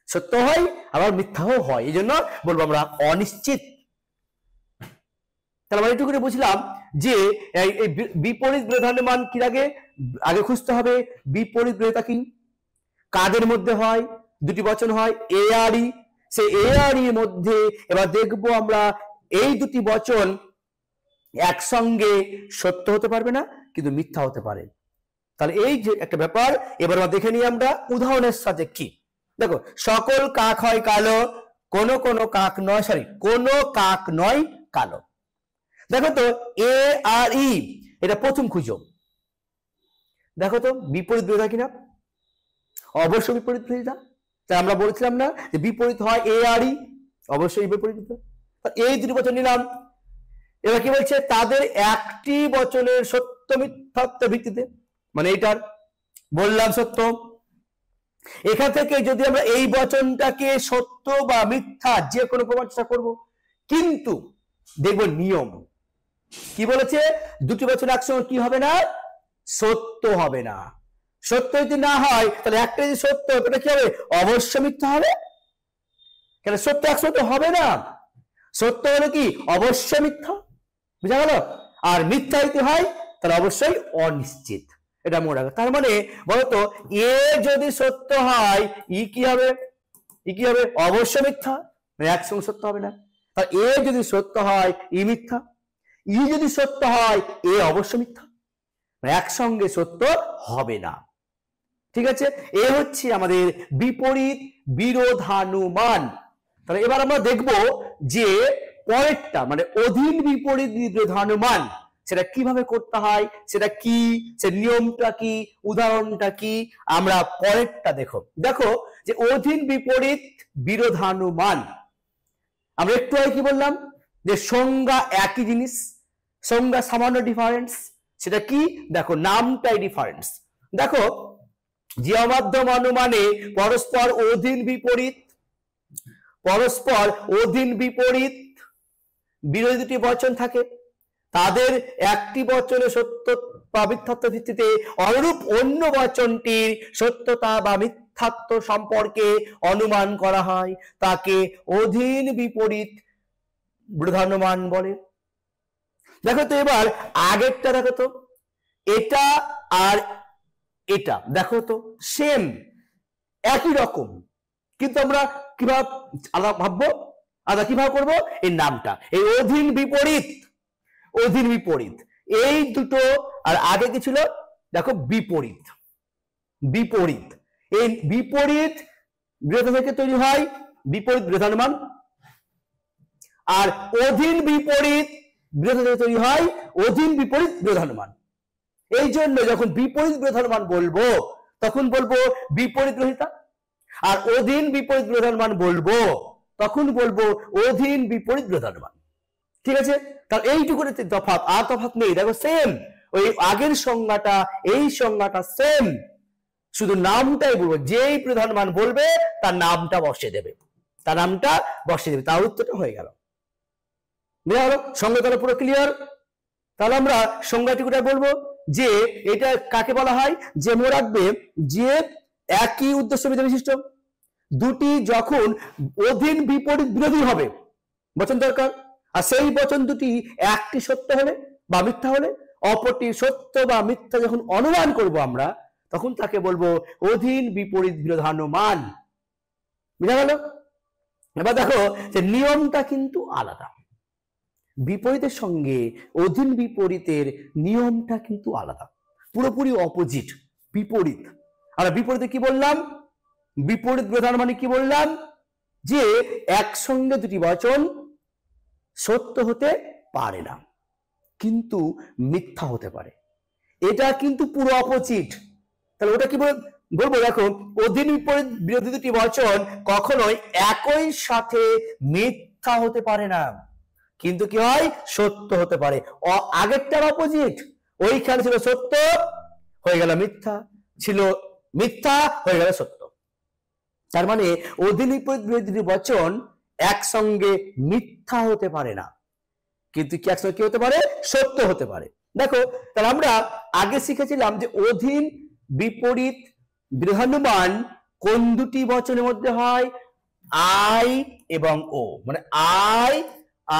সত্য হয় আবার মিথ্যাও হয়, এই জন্য বলবো আমরা অনিশ্চিত। তাহলে আমরা একটু করে বুঝলাম যে এই বিপরীত বিরোধানের মান কি আগে খুঁজতে হবে। বিপরীত বিরোধিতা কি, কাদের মধ্যে হয়? দুটি বচন হয় এ আর ই, সেই এ আর ই মধ্যে এবার দেখবো আমরা এই দুটি বচন একসঙ্গে সত্য হতে পারবে না কিন্তু মিথ্যা হতে পারে। তাহলে এই যে একটা ব্যাপার, এবার আমরা দেখে নিই আমরা উদাহরণের সাথে কি। দেখো, সকল কাক হয় কালো, কোন কাক নয়, কোন কাক নয় কালো। দেখো তো এ আর ই, এটা প্রথম খুঁজো। দেখো তো বিপরীত বিরোধিতা কিনা? অবশ্যই বিপরীত বিরোধিতা। তাই আমরা বলেছিলাম না যে বিপরীত হয় এ আর ই, অবশ্যই বিপরীত। এই দুটি বচন নিলাম। এবার কি বলছে? তাদের একটি বচনের সত্য মিথ্যাত্বের ভিত্তিতে, মানে এইটার বললাম সত্য। এখান থেকে যদি আমরা এই বচনটাকে সত্য বা মিথ্যা যে কোনো প্রমাণ চেষ্টা করবো, কিন্তু দেখব নিয়ম কি বলেছে? দুটি বচন একসঙ্গে কি হবে না? সত্য হবে না। সত্য যদি না হয় তাহলে একটা যদি সত্য, এটা কি হবে? অবশ্য মিথ্যা হবে। কেন? সত্য একসঙ্গে হবে না, সত্য হলো কি অবশ্যই মিথ্যা, বুঝা গেল? আর মিথ্যা হইতে হয় তাহলে অবশ্যই অনিশ্চিত, এটা মনে রাখো। তার মানে বলতো এ যদি সত্য হয় ই কি হবে? ই কি হবে? অবশ্যই মিথ্যা, মানে একসঙ্গে সত্য হবে না। আর এ যদি সত্য হয় ই মিথ্যা, ই যদি সত্য হয় এ অবশ্যই মিথ্যা, মানে একসঙ্গে সত্য হবে না। ঠিক আছে, এ হচ্ছে আমাদের বিপরীত বিরোধানুমান। তাহলে এবার আমরা দেখব যে পরেরটা মানে অধীন বিপরীত বিরোধানুমান সেটা কিভাবে করতে হয়, সেটা কি, সে নিয়মটা কি, উদাহরণটা কি, আমরা পরেরটা দেখো যে অধীন বিপরীত বিরোধানুমান। আমরা একটু আগে কি বললাম যে সংজ্ঞা একই জিনিস, সংজ্ঞা সামান্য ডিফারেন্স, সেটা কি দেখো নামটাই ডিফারেন্স। দেখো যে অমাধ্যম অনুমানে পরস্পর অধীন বিপরীত, পরস্পর অধীন বিপরীত বিরোধী দুটি বচন থাকে, তাদের একটি বচনে সত্য বা মিথ্যাত্ব ভিত্তিতে অনুরূপ অন্য বচনটির সত্যতা বা মিথ্যাত্ব সম্পর্কে অনুমান করা হয়, তাকে অধীন বিপরীত বিরোধানুমান বলে। দেখো তো এবার আগেরটা দেখো তো, এটা আর এটা দেখো তো সেম একই রকম, কিন্তু আমরা কিভাবে আলাদা ভাববো, আলাদা কিভাবে করবো? এই নামটা এই অধীন বিপরীত, অধীন বিপরীত এই দুটো, আর আগে কি ছিল দেখো বিপরীত, বিপরীত এই বিপরীত বিরোধ থেকে তৈরি হয় বিপরীত বিরোধানুমান, আর অধীন বিপরীত বিরোধ থেকে তৈরি হয় অধীন বিপরীত বিরোধানুমান। এই জন্য যখন বিপরীত বিরোধানুমান বলবো তখন বলবো বিপরীত বিরোধিতা, আর অধীন বিপরীত বিরোধানুমান বলবো তখন বলবো অধীন বিপরীত বিরোধানুমান। ঠিক আছে, তাহলে এইটুকুর তফাৎ, আর তফাৎ নেই। দেখো সেম ওই আগের সংজ্ঞাটা এই সংজ্ঞাটা সেম, শুধু নামটাই বলবো, যেই বিরোধানুমান বলবে তার নামটা বসিয়ে দেবে, তার নামটা বসিয়ে দেবে, তার উত্তরটা হয়ে গেল। বুঝা গেল? সংজ্ঞা তাহলে পুরো ক্লিয়ার। তাহলে আমরা সংজ্ঞাটুকুটা বলবো যে এটা কাকে বলা হয়, যে মনে রাখবে যে একই উদ্দেশ্য বিশিষ্ট দুটি যখন অধীন বিপরীত বিরোধী হবে বচন দরকার, আর সেই বচন দুটি একটি সত্য হলে বা মিথ্যা হলে অপরটি সত্য বা মিথ্যা যখন অনুমান করব আমরা, তখন তাকে বলবো অধীন বিপরীত বিরোধানুমান। বুঝা গেল? এবার দেখো যে নিয়মটা কিন্তু আলাদা, বিপরীতের সঙ্গে অধীন বিপরীতের নিয়মটা কিন্তু আলাদা, পুরোপুরি অপোজিট, বিপরীত। আর বিপরীতে কি বললাম? বিপরীত বিরোধানুমানে কি বললাম? যে একসঙ্গে দুটি বচন সত্য হতে পারে না কিন্তু মিথ্যা হতে পারে, এটা কিন্তু পুরো অপোজিট। তাহলে ওটা কি বলবো? দেখো অধীন বিপরীত বিরোধী দুটি বচন কখনোই একই সাথে মিথ্যা হতে পারে না, কিন্তু কি হয় সত্য হতে পারে। আগেরটার অপোজিট, ওইখানে ছিল সত্য হয়ে গেল মিথ্যা, ছিল মিথ্যা হয়ে গেল সত্য। তার মানে অধীন বিপরীত বিরোধী বচন একসঙ্গে মিথ্যা হতে পারে না, কিন্তু কি একসঙ্গে কি হতে পারে? সত্য হতে পারে। দেখো তাহলে আমরা আগে শিখেছিলাম যে অধীন বিপরীত বিরোধানুমান কোন দুটি বচনের মধ্যে হয়? আই এবং ও, মানে আই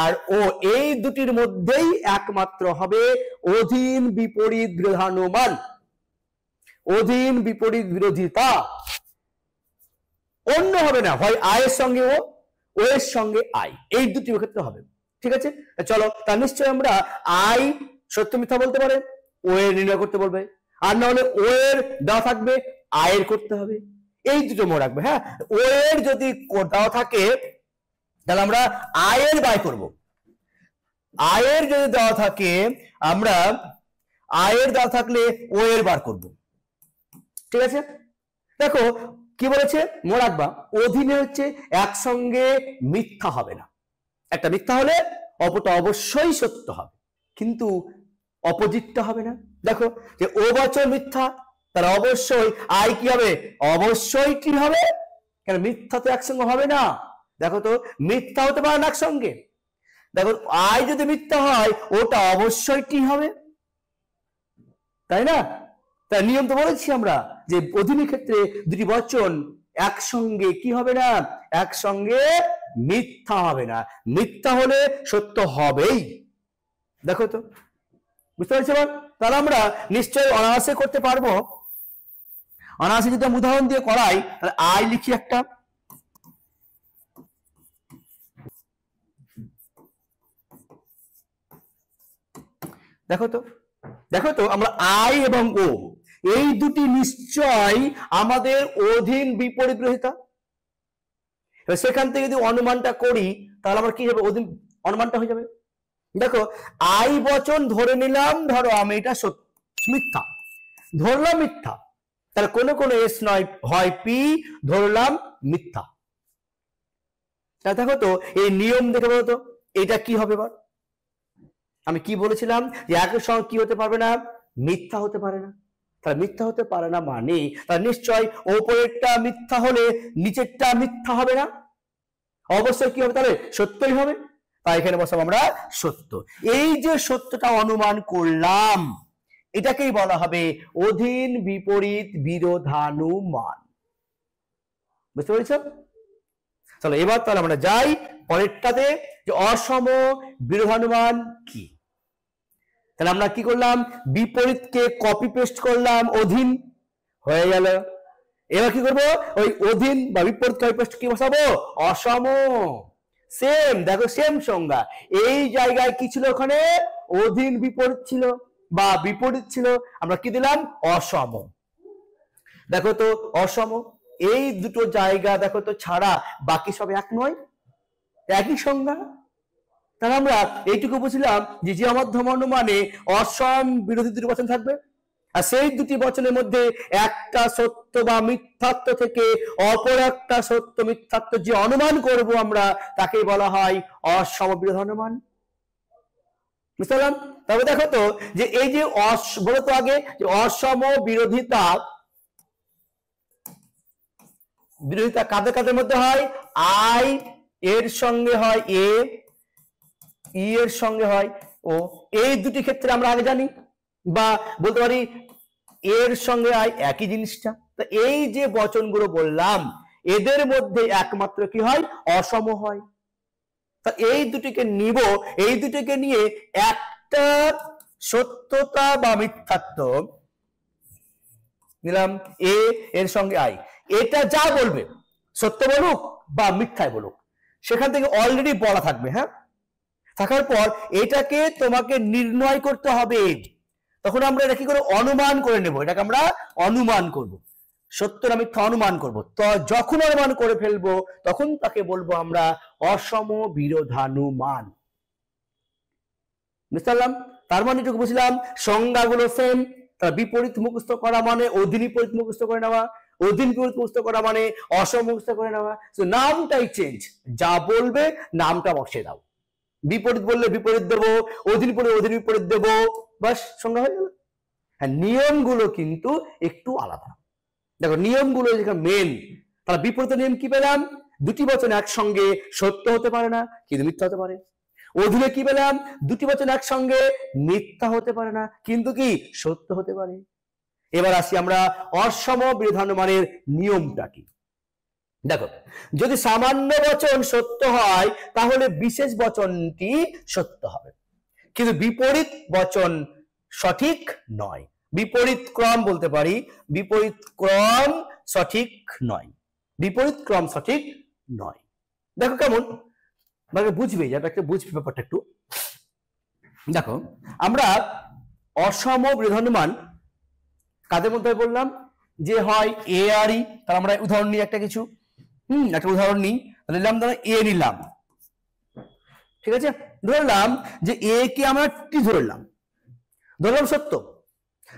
আর ও এই দুটির মধ্যেই একমাত্র হবে অধীন বিপরীত বিরোধানুমান, অধীন বিপরীত বিরোধিতা, অন্য হবে না। হয় আয়ের সঙ্গে ও, ও এর সঙ্গে আই, এই দুটি ক্ষেত্রে হবে। ঠিক আছে, চলো তার নিশ্চয় আমরা আই সত্য মিথ্যা বলতে পারে, ও এর নির্ণয় করতে বলবে, আর না হলে ও এর দেওয়া থাকবে আয়ের করতে হবে, এই দুটো মনে রাখবে। হ্যাঁ, ও এর যদি দেওয়া থাকে তাহলে আমরা আয়ের বাই করব, আয়ের যদি দেওয়া থাকে আমরা আয়ের দেওয়া থাকলে ও এর বার করব। ঠিক আছে, দেখো কি বলেছে মনে রাখবা, অধীনে হচ্ছে একসঙ্গে মিথ্যা হবে না, একটা মিথ্যা হলে অপরটা অবশ্যই সত্য হবে, কিন্তু অপোজিটটা হবে না। দেখো যে ও বচন মিথ্যা, তাহলে অবশ্যই আই কি হবে? অবশ্যই কি হবে? কেন মিথ্যা তো একসঙ্গে হবে না। দেখো তো মিথ্যা হতে পারে না একসঙ্গে, দেখো আই যদি মিথ্যা হয় ওটা অবশ্যই কি হবে, তাই না? তাই নিয়ম তো বলেছি আমরা যে অধীনের ক্ষেত্রে দুটি বচন একসঙ্গে কি হবে না, একসঙ্গে মিথ্যা হবে না। মিথ্যা হলে সত্য হবেই। দেখো তো, বুঝতে পারছো? তাহলে আমরা নিশ্চয়ই অনায়াসে করতে পারবো। অনায়াসে যদি আমি উদাহরণ দিয়ে করাই, তাহলে আই লিখি একটা, দেখো তো, দেখো তো, আমরা আই এবং ও এই দুটি নিশ্চয় আমাদের অধীন বিপরীত গ্রহিতা। সেখান থেকে যদি অনুমানটা করি তাহলে আমার কি হবে, অধীন অনুমানটা হয়ে যাবে। দেখো, আই বচন ধরে নিলাম, ধরো আমি এটা মিথ্যা ধরলাম, মিথ্যা, তাহলে কোনো কোনো এস নয়, হয় পি, ধরলাম মিথ্যা। দেখো তো এই নিয়ম দেখে বলো তো এটা কি হবে। এবার আমি কি বলেছিলাম যে একের সঙ্গে কি হতে পারবে না, মিথ্যা হতে পারে না। তাহলে মিথ্যা হতে পারে না মানে তাহলে নিশ্চয় ওপরেরটা মিথ্যা হলে নিচেরটা মিথ্যা হবে না, অবশ্যই কি হবে, তাহলে সত্যই হবে। তাই এখানে বসাবো আমরা সত্য। এই যে সত্যটা অনুমান করলাম এটাকেই বলা হবে অধীন বিপরীত বিরোধানুমান। বুঝতে পেরেছ? চলো এবার তাহলে আমরা যাই পরেরটাতে, যে অসম বিরোধানুমান কি। তাহলে আমরা কি করলাম, বিপরীতকে কপি পেস্ট করলাম, অধীন হয়ে গেল। এবার কি করবো, ওই অধীন বা বিপরীত কপি পেস্ট কি বসাবো, অসম। সেম, দেখো সেম সংজ্ঞা। এই জায়গায় কি ছিল, ওখানে অধীন বিপরীত ছিল বা বিপরীত ছিল, আমরা কি দিলাম, অসম। দেখো তো অসম, এই দুটো জায়গা দেখো তো ছাড়া বাকি সব এক নয়, একই সংজ্ঞা। তাহলে আমরা এইটুকু বুঝলাম যে যে মধ্যম অনুমানে অসম বিরোধী দুটি বচন থাকবে, আর সেই দুটি বচনের মধ্যে একটা সত্য বা মিথ্যাত্ব থেকে অপর একটা সত্য মিথ্যাত্ব যে অনুমান করব আমরা তাকে বলা হয় অসম বিরোধ অনুমান। বুঝতে পারলাম? তবে দেখো তো যে এই যে বলো তো আগে যে অসম বিরোধিতা, বিরোধিতা কাদের কাদের মধ্যে হয়, আই এর সঙ্গে হয় এ, ই এর সঙ্গে হয় ও। এই দুটি ক্ষেত্রে আমরা আগে জানি, বা বলতে পারি এর সঙ্গে আই একই জিনিসটা। তো এই যে বচনগুলো বললাম এদের মধ্যে একমাত্র কি হয়, অসম হয়। তা এই দুটিকে নিব, এই দুটিকে নিয়ে একটা সত্যতা বা মিথ্যাত্ব নিলাম, এ এর সঙ্গে আই। এটা যা বলবে, সত্য বলুক বা মিথ্যায় বলুক, সেখান থেকে অলরেডি বলা থাকবে। হ্যাঁ, থাকার পর এটাকে তোমাকে নির্ণয় করতে হবে। তখন আমরা এটা কি করে, অনুমান করে নেব। এটাকে আমরা অনুমান করব, সত্য না মিথ্যা অনুমান করব। তো যখন অনুমান করে ফেলবো তখন তাকে বলবো আমরা অসম বিরোধানুমান। বুঝতে পারলাম? তার মানে এটুকু বুঝলাম সংজ্ঞাগুলো সেম। তার বিপরীত মুখস্থ করা মানে অধীন বিপরীত মুখস্থ করে নেওয়া, অধীন বিপরীত মুখস্থ করা মানে অসম মুখস্থ করে নেওয়া। নামটাই চেঞ্জ, যা বলবে নামটা বসিয়ে দাও। বিপরীত বললে বিপরীত দেবো, অধীন বললে অধীন বিপরীত দেবো, বাস সংজ্ঞা হয়ে গেল। হ্যাঁ, নিয়মগুলো কিন্তু একটু আলাদা। দেখো নিয়মগুলো যেখানে মেন, তাহলে বিপরীত নিয়ম কি পেলাম, দুটি বচন একসঙ্গে সত্য হতে পারে না কিন্তু মিথ্যা হতে পারে। অধীনে কি পেলাম, দুটি বচন একসঙ্গে মিথ্যা হতে পারে না কিন্তু কি সত্য হতে পারে। এবার আসি আমরা অসম বিরোধানুমানের নিয়মটা কি। দেখো, যদি সামান্য বচন সত্য হয় তাহলে বিশেষ বচনটি সত্য হবে, কিন্তু বিপরীত বচন সঠিক নয়। বিপরীত ক্রম বলতে পারি, বিপরীত ক্রম সঠিক নয়, বিপরীত ক্রম সঠিক নয়। দেখো কেমন মানে বুঝবে, যেটা বুঝবে ব্যাপারটা একটু। দেখো, আমরা অসম বিরোধানুমান কাদের মধ্যে বললাম, যে হয় এ আর ই। তাহলে আমরা উদাহরণ নিই একটা কিছু, একটা উদাহরণ নিই। নিলাম, ধরো এ নিলাম, ঠিক আছে। ধরলাম যে এ কে আমরা টি ধরলাম, ধরলাম সত্য।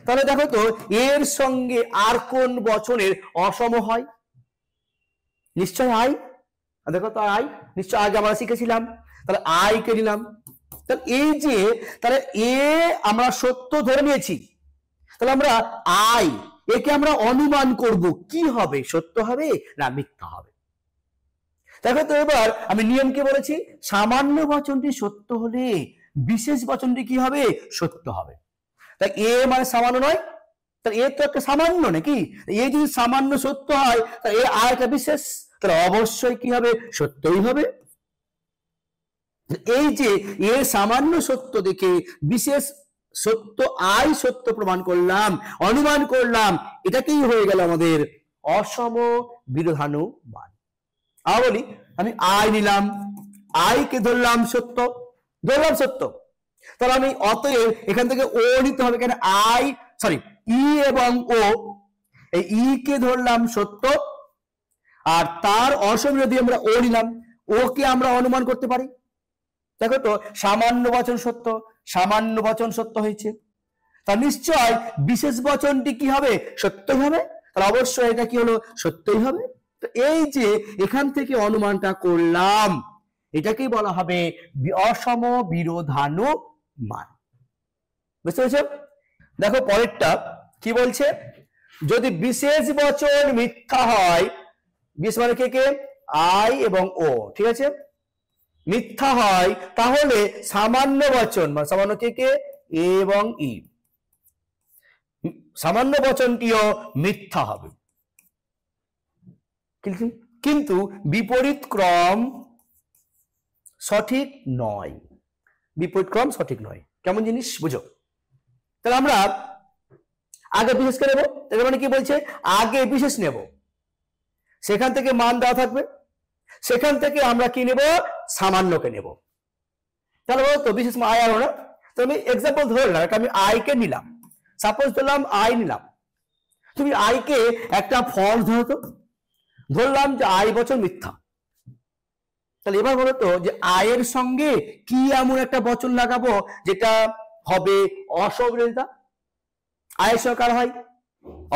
তাহলে দেখো তো এর সঙ্গে আর কোন বচনের অসম হয়, নিশ্চয় আই। দেখো তো আই নিশ্চয় আগে আমরা শিখেছিলাম, তাহলে আই কে নিলাম। তাহলে এই যে তাহলে এ আমরা সত্য ধরে নিয়েছি, তাহলে আমরা আই একে আমরা অনুমান করব কি হবে, সত্য হবে না মিথ্যা হবে। দেখো তো এবার আমি নিয়ম কি বলেছি, সামান্য বচনটি সত্য হলে বিশেষ বচনটি কি হবে, সত্য হবে। তাই এ মানে সামান্য নয়, তাহলে এ তো একটা সামান্য নাকি, এই যদি সামান্য সত্য হয় তাহলে এ আর একটা বিশেষ, তাহলে অবশ্যই কি হবে, সত্যই হবে। এই যে এর সামান্য সত্য দেখে বিশেষ সত্য আই সত্য প্রমাণ করলাম, অনুমান করলাম, এটাকেই হয়ে গেল আমাদের অসম বিরোধানুমান। আর বলি আমি আই নিলাম, আই কে ধরলাম সত্য, ধরলাম সত্য, তাহলে আমি অতএব এখান থেকে ও নিতে হবে, কেন আই সরি ই এবং ও, এই ই কে ধরলাম সত্য, আর তার অসবিরোধী আমরা ও নিলাম, ও কে আমরা অনুমান করতে পারি। দেখো তো সামান্য বচন সত্য, সামান্য বচন সত্য হয়েছে, তা নিশ্চয় বিশেষ বচনটি কি হবে, সত্যই হবে, তাহলে অবশ্যই এটা কি হলো, সত্যই হবে। তো এই যে এখান থেকে অনুমানটা করলাম, এটাকেই বলা হবে অসম বিরোধানুমান। বুঝতে পেরেছ? দেখো পরেরটা কি বলছে, যদি বিশেষ বচন মিথ্যা হয়, বিশেষ মানে কে কে, আই এবং ও, ঠিক আছে, মিথ্যা হয়, তাহলে সামান্য বচন মানে সামান্য কে কে, এ এবং ই, সামান্য বচনটিও মিথ্যা হবে। কিন্তু বিপরীত ক্রম সঠিক নয়, বিপরীত ক্রম সঠিক নয়। কেমন জিনিস বুঝো? তাহলে আমরা আগে বিশেষকে নেব, তার মানে কি বলছে, আগে বিশেষ নেব, সেখান থেকে মান দেওয়া থাকবে, সেখান থেকে আমরা কি নেব, সামান্যকে নেব। তাহলে বলো তো বিশেষ আয় আর না, তো আমি এক্সাম্পল ধরলাম, আমি আই কে নিলাম, সাপোজ ধরলাম আই নিলাম, তুমি আই কে একটা ফলস ধরো তো, ধরলাম যে আই বচন মিথ্যা, তাহলে এবার বলো তো যে আয়ের সঙ্গে কি এমন একটা বচন লাগাবো যেটা হবে অসবিরোধিতা। আয়ের সঙ্গে কার হয়,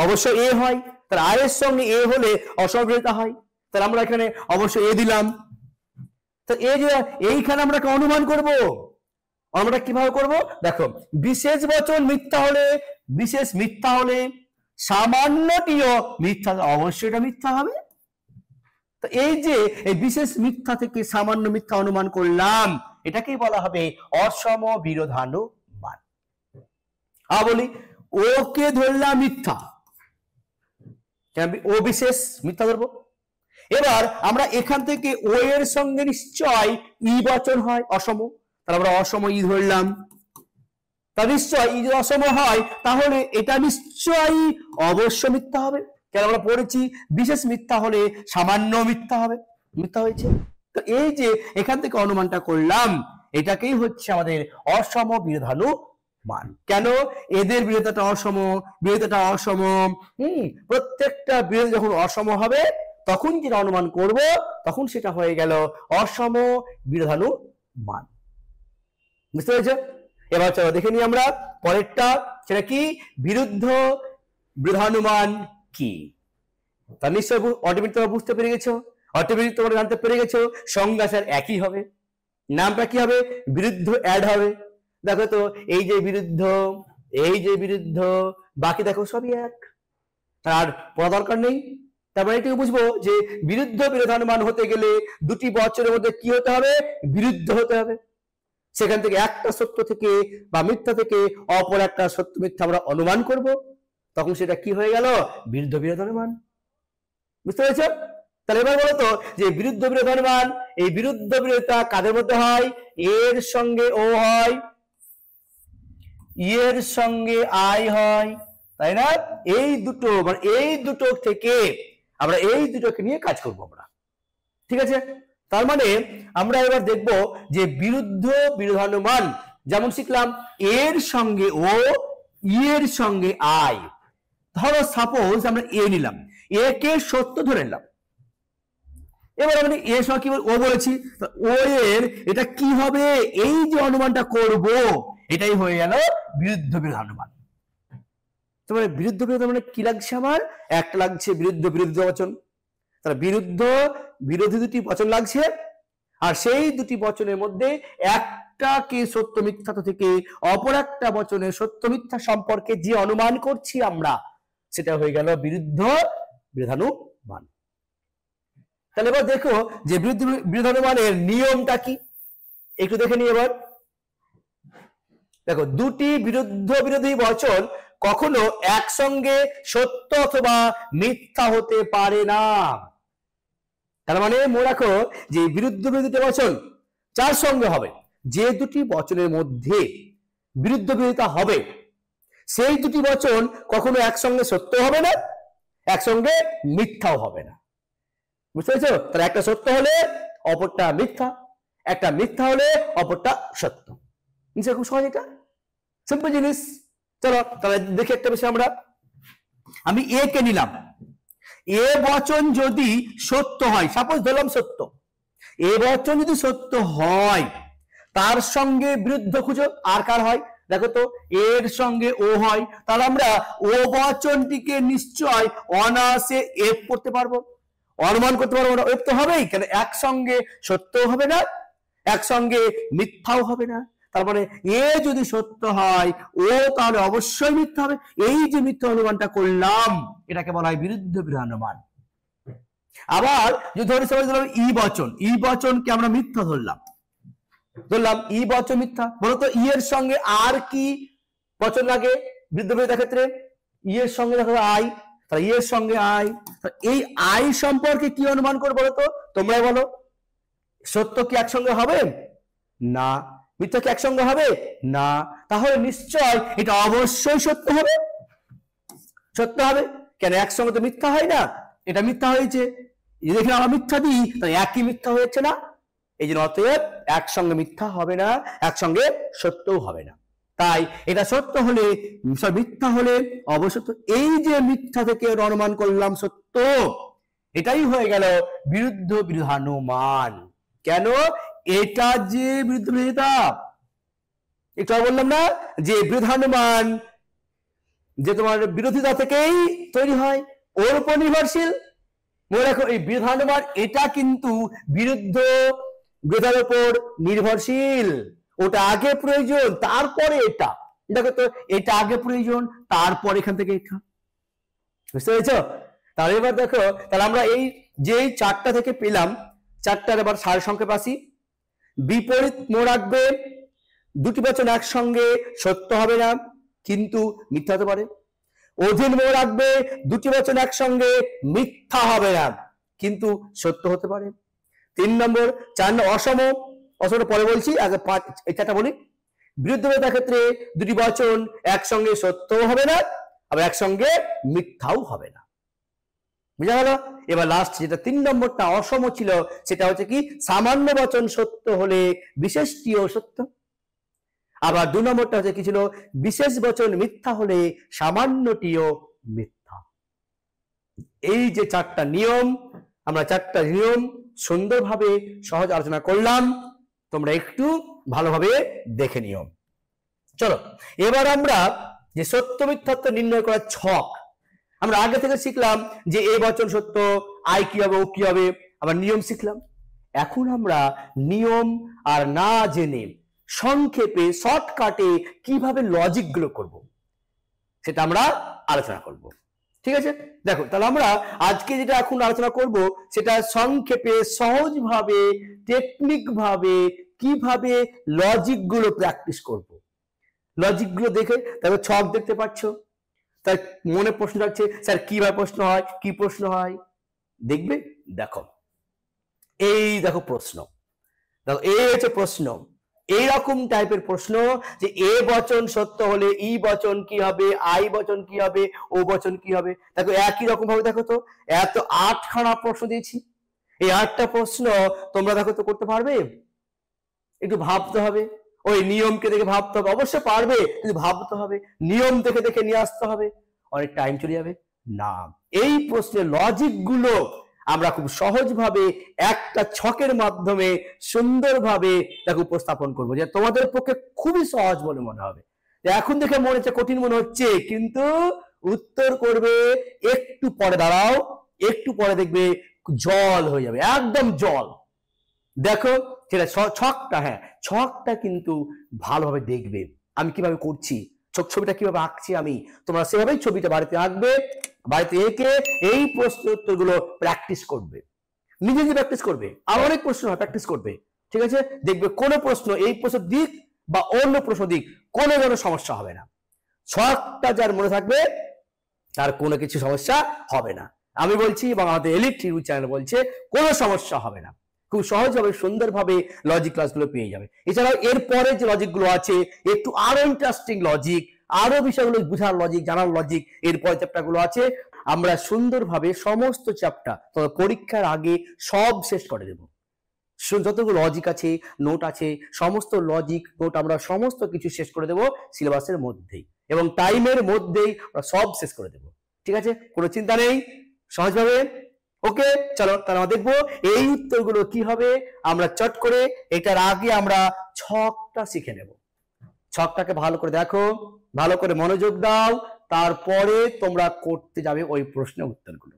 অবশ্যই এ হয়, তাহলে আয়ের সঙ্গে এ হলে অসবিরোধিতা হয়, তাহলে আমরা এখানে অবশ্যই এ দিলাম। তো এই যে এইখানে আমরা অনুমান করব, আমরা কিভাবে করব, দেখো বিশেষ বচন মিথ্যা হলে, বিশেষ মিথ্যা হলে সামান্যটিও মিথ্যা, অবশ্যই এটা মিথ্যা হবে। তো এই যে এই বিশেষ মিথ্যা থেকে সামান্য মিথ্যা অনুমান করলাম, এটাকেই বলা হবে অসম বিরোধানুমান। বলি ওকে ধরলাম মিথ্যা, ও বিশেষ মিথ্যা ধরবো। এবার আমরা এখান থেকে ও এর সঙ্গে নিশ্চয় ই বচন হয় অসম, তাহলে আমরা অসম ই ধরলাম, তা নিশ্চয় ই যদি অসম হয় তাহলে এটা নিশ্চয়ই অবশ্য মিথ্যা হবে, কেন আমরা পড়েছি বিশেষ মিথ্যা হলে সামান্য মিথ্যা হবে, মিথ্যা হয়েছে। তো এই যে এখান থেকে অনুমানটা করলাম, এটাকেই হচ্ছে আমাদের অসম বিরোধানুমান। কেন এদের বিরোধিতাটা অসম, বিরোধিতাটা অসম, প্রত্যেকটা বিরোধী যখন অসম হবে তখন যেটা অনুমান করব তখন সেটা হয়ে গেল অসম বিরোধানুমান। বুঝতে পেরেছ? এবার চলো দেখে নিই আমরা পরেরটা, সেটা কি, বিরুদ্ধ বিরোধানুমান কি। তার নিশ্চয় অটোমেটিক তোমরা বুঝতে পেরে গেছো, অটোমেটিক তোমরা জানতে পেরে গেছো সংজ্ঞা স্যার একই হবে, নামটা কি হবে, বিরুদ্ধ অ্যাড হবে। দেখো তো এই যে বিরুদ্ধ, এই যে বিরুদ্ধ, বাকি দেখো সবই এক, আর পড়া দরকার নেই। তারপরে এটুকু বুঝবো যে বিরুদ্ধ বিরোধানুমান হতে গেলে দুটি বচনের মধ্যে কি হতে হবে, বিরুদ্ধ হতে হবে। সেখান থেকে একটা সত্য থেকে বা মিথ্যা থেকে অপর একটা সত্য মিথ্যা আমরা অনুমান করব, তখন সেটা কি হয়ে গেল, বিরুদ্ধ বিরোধানুমান। বুঝতে পেরেছ? তাহলে এবার বলো তো যে বিরুদ্ধ বিরোধানুমান, এই বিরুদ্ধ বিরোধিতা কাদের মধ্যে হয়, এর সঙ্গে ও হয়, এর সঙ্গে আই হয়, তাই না? এই দুটো মানে এই দুটো থেকে আমরা এই দুটোকে নিয়ে কাজ করব আমরা, ঠিক আছে? তার মানে আমরা এবার দেখব যে বিরুদ্ধ বিরোধানুমান যেমন শিখলাম এর সঙ্গে ও, এর সঙ্গে আই। ধরো সাপোজ আমরা এ নিলাম, এ কে সত্য ধরে নিলাম, এবার আমরা এর সঙ্গে কি ও বলেছি, ও এর এটা কি হবে, এই যে অনুমানটা করব এটাই হয়ে গেল বিরুদ্ধ বিরোধানুমান। তোমার বিরুদ্ধ বিরোধ মানে কি লাগছে, আমার একটা লাগছে বিরুদ্ধ বিরোধী বচন, তাহলে বিরুদ্ধ বিরোধী দুটি বচন লাগছে, আর সেই দুটি বচনের মধ্যে একটা কে সত্য মিথ্যা থেকে অপর একটা বচনের সত্য মিথ্যা সম্পর্কে যে অনুমান করছি আমরা, সেটা হয়ে গেল বিরুদ্ধ বিরোধানুমান। তাহলে এবার দেখো যে বিরুদ্ধ বিরোধানুমানের নিয়মটা কি, একটু দেখে নিই। এবার দেখো দুটি বিরুদ্ধ বিরোধী বচন কখনো একসঙ্গে সত্য অথবা মিথ্যা হতে পারে না। তার মানে মনে রাখো যে বিরুদ্ধ বিরোধিতা বচন যার সঙ্গে হবে, যে দুটি বচনের মধ্যে বিরুদ্ধ বিরোধিতা হবে সেই দুটি বচন কখনো একসঙ্গে সত্য হবে না, একসঙ্গে মিথ্যাও হবে না। বুঝতে পেরেছো? তাহলে একটা সত্য হলে অপরটা মিথ্যা, একটা মিথ্যা হলে অপরটা সত্য। খুব সহজ, এটা সিম্পল জিনিস। চলো তাহলে দেখি একটা বিষয় আমরা, আমি এ কে নিলাম, এ বচন যদি সত্য হয়, সাপোজ ধরলাম সত্য, এ বচন যদি সত্য হয় তার সঙ্গে বিরুদ্ধ খুঁজো, আর কার হয় দেখো তো, এর সঙ্গে ও হয়, তাহলে আমরা ও বচনটিকে নিশ্চয় অনায়াসে এফ করতে পারবো, অনুমান করতে পারবো না, এফ তো হবেই, কেন একসঙ্গে সত্যও হবে না একসঙ্গে মিথ্যাও হবে না। তার মানে এ যদি সত্য হয় ও তাহলে অবশ্যই মিথ্যা হবে। এই যে মিথ্যা অনুমানটা করলাম এটাকে বলা হয় বিরুদ্ধ বিরোধী অনুমান। আবার যদি ধরে ধরলাম ই বচন, ই বচনকে আমরা মিথ্যা ধরলাম, ই বচন মিথ্যা, বলতো ই এর সঙ্গে আর কি বচন লাগে বিরুদ্ধ বিরোধিতার ক্ষেত্রে? ই এর সঙ্গে দেখো আই, তাহলে ই এর সঙ্গে আই, এই আই সম্পর্কে কি অনুমান করবো বলতো তোমরাই বলো? সত্য কি একসঙ্গে হবে না, মিথ্যা কি একসঙ্গে হবে না, তাহলে নিশ্চয় এটা অবশ্যই সত্য হবে, সত্য হবে, কেন একসঙ্গে তো মিথ্যা হয় না, এটা মিথ্যা হয়েছে, দেখে আমরা মিথ্যা দিই তাহলে একই মিথ্যা হয়েছে না, এই জন্য অতএব একসঙ্গে মিথ্যা হবে না, একসঙ্গে সত্যও হবে না। তাই এটা সত্য হলে মিথ্যা হলে অবশ্য, এই যে মিথ্যা থেকে অনুমান করলাম সত্য, এটাই হয়ে গেল বিরুদ্ধ বিরোধানুমান। কেন? এটা যে বিরুদ্ধ বিরোধিতা, এটা বললাম না যে বিরোধানুমান যে তোমার বিরোধিতা থেকেই তৈরি হয়, ওর উপর নির্ভরশীল। মনে রাখো এই বিরোধানুমান এটা কিন্তু বিরুদ্ধ বিরোধার উপর নির্ভরশীল, ওটা আগে প্রয়োজন তারপরে এটা, দেখো তো এটা আগে প্রয়োজন তারপর এখান থেকে এটা, বুঝতে পেরেছো? তাহলে এবার দেখো, তাহলে আমরা এই যে চারটা থেকে পেলাম, চারটার এবার সার সংক্ষেপ আসি। বিপরীত মোড় রাখবে, দুটি বচন একসঙ্গে সত্য হবে না কিন্তু মিথ্যা হতে পারে। অধীন মোড় রাখবে, দুটি বচন একসঙ্গে মিথ্যা হবে না কিন্তু সত্য হতে পারে। 3 নম্বর, 4 অসম, অসমটা পরে বলছি, আগে এই চারটা বলি। বিরুদ্ধ বিরোধিতার ক্ষেত্রে দুটি বচন একসঙ্গে সত্যও হবে না আবার একসঙ্গে মিথ্যাও হবে না, বুঝা গেল? এবার লাস্ট যেটা 3 নম্বরটা অসম ছিল, সেটা হচ্ছে কি সামান্য বচন সত্য হলে বিশেষটিও সত্য, আবার 2 নম্বরটা হচ্ছে কি ছিল, বিশেষ বচন মিথ্যা হলে সামান্যটিও মিথ্যা। এই যে চারটা নিয়ম, আমরা চারটা নিয়ম সুন্দরভাবে সহজ আলোচনা করলাম, তোমরা একটু ভালোভাবে দেখে নিও। চলো এবার আমরা যে সত্য মিথ্যাত্ব নির্ণয় করার ছক আমরা আগে থেকে শিখলাম, যে এ বচন সত্য, আই কি হবে, ও কি হবে, আবার নিয়ম শিখলাম। এখন আমরা নিয়ম আর না জেনে সংক্ষেপে শর্টকাটে কিভাবে লজিক গুলো করব সেটা আমরা আলোচনা করব, ঠিক আছে? দেখো তাহলে আমরা আজকে যেটা এখন আলোচনা করব সেটা সংক্ষেপে সহজভাবে টেকনিক ভাবে কিভাবে লজিক গুলো প্র্যাকটিস করব। লজিক গুলো দেখে তারপর ছক দেখতে পাচ্ছ, তার মনে প্রশ্ন যাচ্ছে স্যার কিভাবে প্রশ্ন হয়, কি প্রশ্ন হয় দেখবে। দেখো এই দেখো প্রশ্ন, দেখো এই হচ্ছে প্রশ্ন, এইরকম টাইপের প্রশ্ন যে এ বচন সত্য হলে ই বচন কি হবে, আই বচন কি হবে, ও বচন কি হবে। দেখো একই রকম ভাবে দেখো তো, এত 8খানা প্রশ্ন দিয়েছি, এই 8টা প্রশ্ন তোমরা দেখো তো করতে পারবে? একটু ভাবতে হবে, ওই নিয়মকে দেখে ভাবতে হবে, অবশ্যই পারবে কিন্তু ভাবতে হবে, নিয়ম দেখে দেখে নিয়ে আসতে হবে, অনেক টাইম চলে যাবে না। এই প্রশ্নের লজিক গুলো আমরা খুব সহজভাবে একটা ছকের মাধ্যমে সুন্দরভাবে তাকে উপস্থাপন করবো, যে তোমাদের পক্ষে খুবই সহজ বলে মনে হবে। এখন দেখে মনে হচ্ছে কঠিন মনে হচ্ছে, কিন্তু উত্তর করবে একটু পরে, দাঁড়াও একটু পরে দেখবে জল হয়ে যাবে, একদম জল। দেখো সেটা ছকটা, হ্যাঁ ছকটা কিন্তু ভালোভাবে দেখবে আমি কিভাবে করছি, ছবিটা কিভাবে আঁকছি আমি, তোমরা সেভাবেই ছবিটা বাড়িতে আঁকবে, বাড়িতে এঁকে এই প্রশ্ন উত্তর গুলো প্র্যাকটিস করবে, নিজে নিজে প্র্যাকটিস করবে, আর অনেক প্রশ্ন প্র্যাকটিস করবে, ঠিক আছে? দেখবে কোনো প্রশ্ন এই প্রশ্ন দিক বা অন্য প্রশ্ন দিক কোনো যেন সমস্যা হবে না, ছকটা যার মনে থাকবে তার কোনো কিছু সমস্যা হবে না। আমি বলছি এবং আমাদের এলিট ইউটিউব চ্যানেল বলছে কোনো সমস্যা হবে না, খুব সহজভাবে সুন্দরভাবে লজিক ক্লাসগুলো পেয়ে যাবে। এছাড়াও এরপরে যে লজিকগুলো আছে একটু আরো ইন্টারেস্টিং লজিক, আরো বিষয়গুলো বুঝার লজিক, জানার লজিক, এরপরে চ্যাপ্টারগুলো আছে। আমরা সুন্দরভাবে সমস্ত চ্যাপ্টার তবে পরীক্ষার আগে সব শেষ করে দেব। যতগুলো লজিক আছে, নোট আছে, সমস্ত লজিক নোট আমরা সমস্ত কিছু শেষ করে দেব সিলেবাসের মধ্যেই এবং টাইমের মধ্যেই আমরা সব শেষ করে দেব। ঠিক আছে, কোনো চিন্তা নেই, সহজভাবে। ওকে, চলো তাহলে আমরা দেখবো এই উত্তরগুলো কি হবে। আমরা চট করে এটার আগে আমরা ছকটা শিখে নেব। ছকটাকে ভালো করে দেখো, ভালো করে মনোযোগ দাও, তারপরে তোমরা করতে যাবে ওই প্রশ্নের উত্তরগুলো।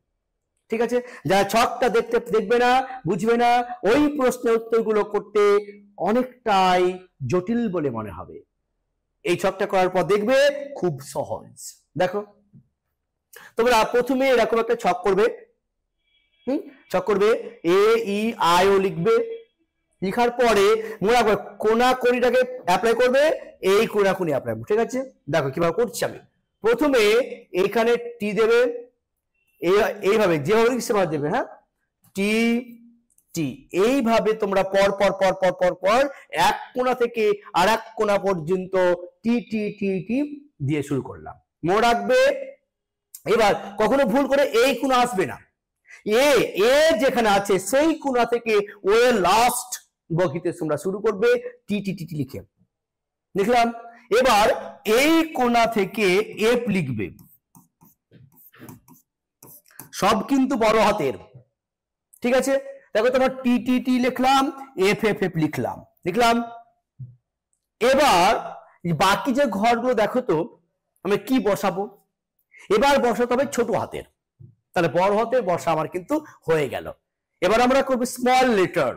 ঠিক আছে, যারা ছকটা দেখবে না, বুঝবে না, ওই প্রশ্নের উত্তরগুলো করতে অনেকটাই জটিল বলে মনে হবে। এই ছকটা করার পর দেখবে খুব সহজ। দেখো, তোমরা প্রথমে এরকম একটা ছক করবে, ছক করবে, এ ই আই ও লিখবে। লিখার পরে মনে রাখবে কোনাকুনিটাকে অ্যাপ্লাই করবে, এই কোনাকুনি অ্যাপ্লাই করবে। ঠিক আছে, দেখো কিভাবে করছি আমি। প্রথমে এখানে টি দেবে, এইভাবে যেভাবে সেভাবে দেবে। হ্যাঁ, টি টি, এইভাবে তোমরা পর পর পর পর পর পর এক কোণা থেকে আর এক কোণা পর্যন্ত টি টি টি টি দিয়ে শুরু করলাম। মনে রাখবে এবার কখনো ভুল করে এই কোণা আসবে না, এ যেখানে আছে সেই কোণা থেকে ও লাস্ট বগিতে তোমরা শুরু করবে টি টি টি লিখে। লিখলাম, এবার এই কোণা থেকে এফ লিখবে, সব কিন্তু বড় হাতের। ঠিক আছে, দেখো তোমার টি টি টি লিখলাম, এফ এফ এফ লিখলাম। এবার বাকি যে ঘরগুলো দেখো তো আমি কি বসাবো, এবার বসাতে হবে ছোট হাতের, তাহলে বড় হাতের বসা আমার কিন্তু হয়ে গেল। এবার আমরা করবো স্মল লেটার,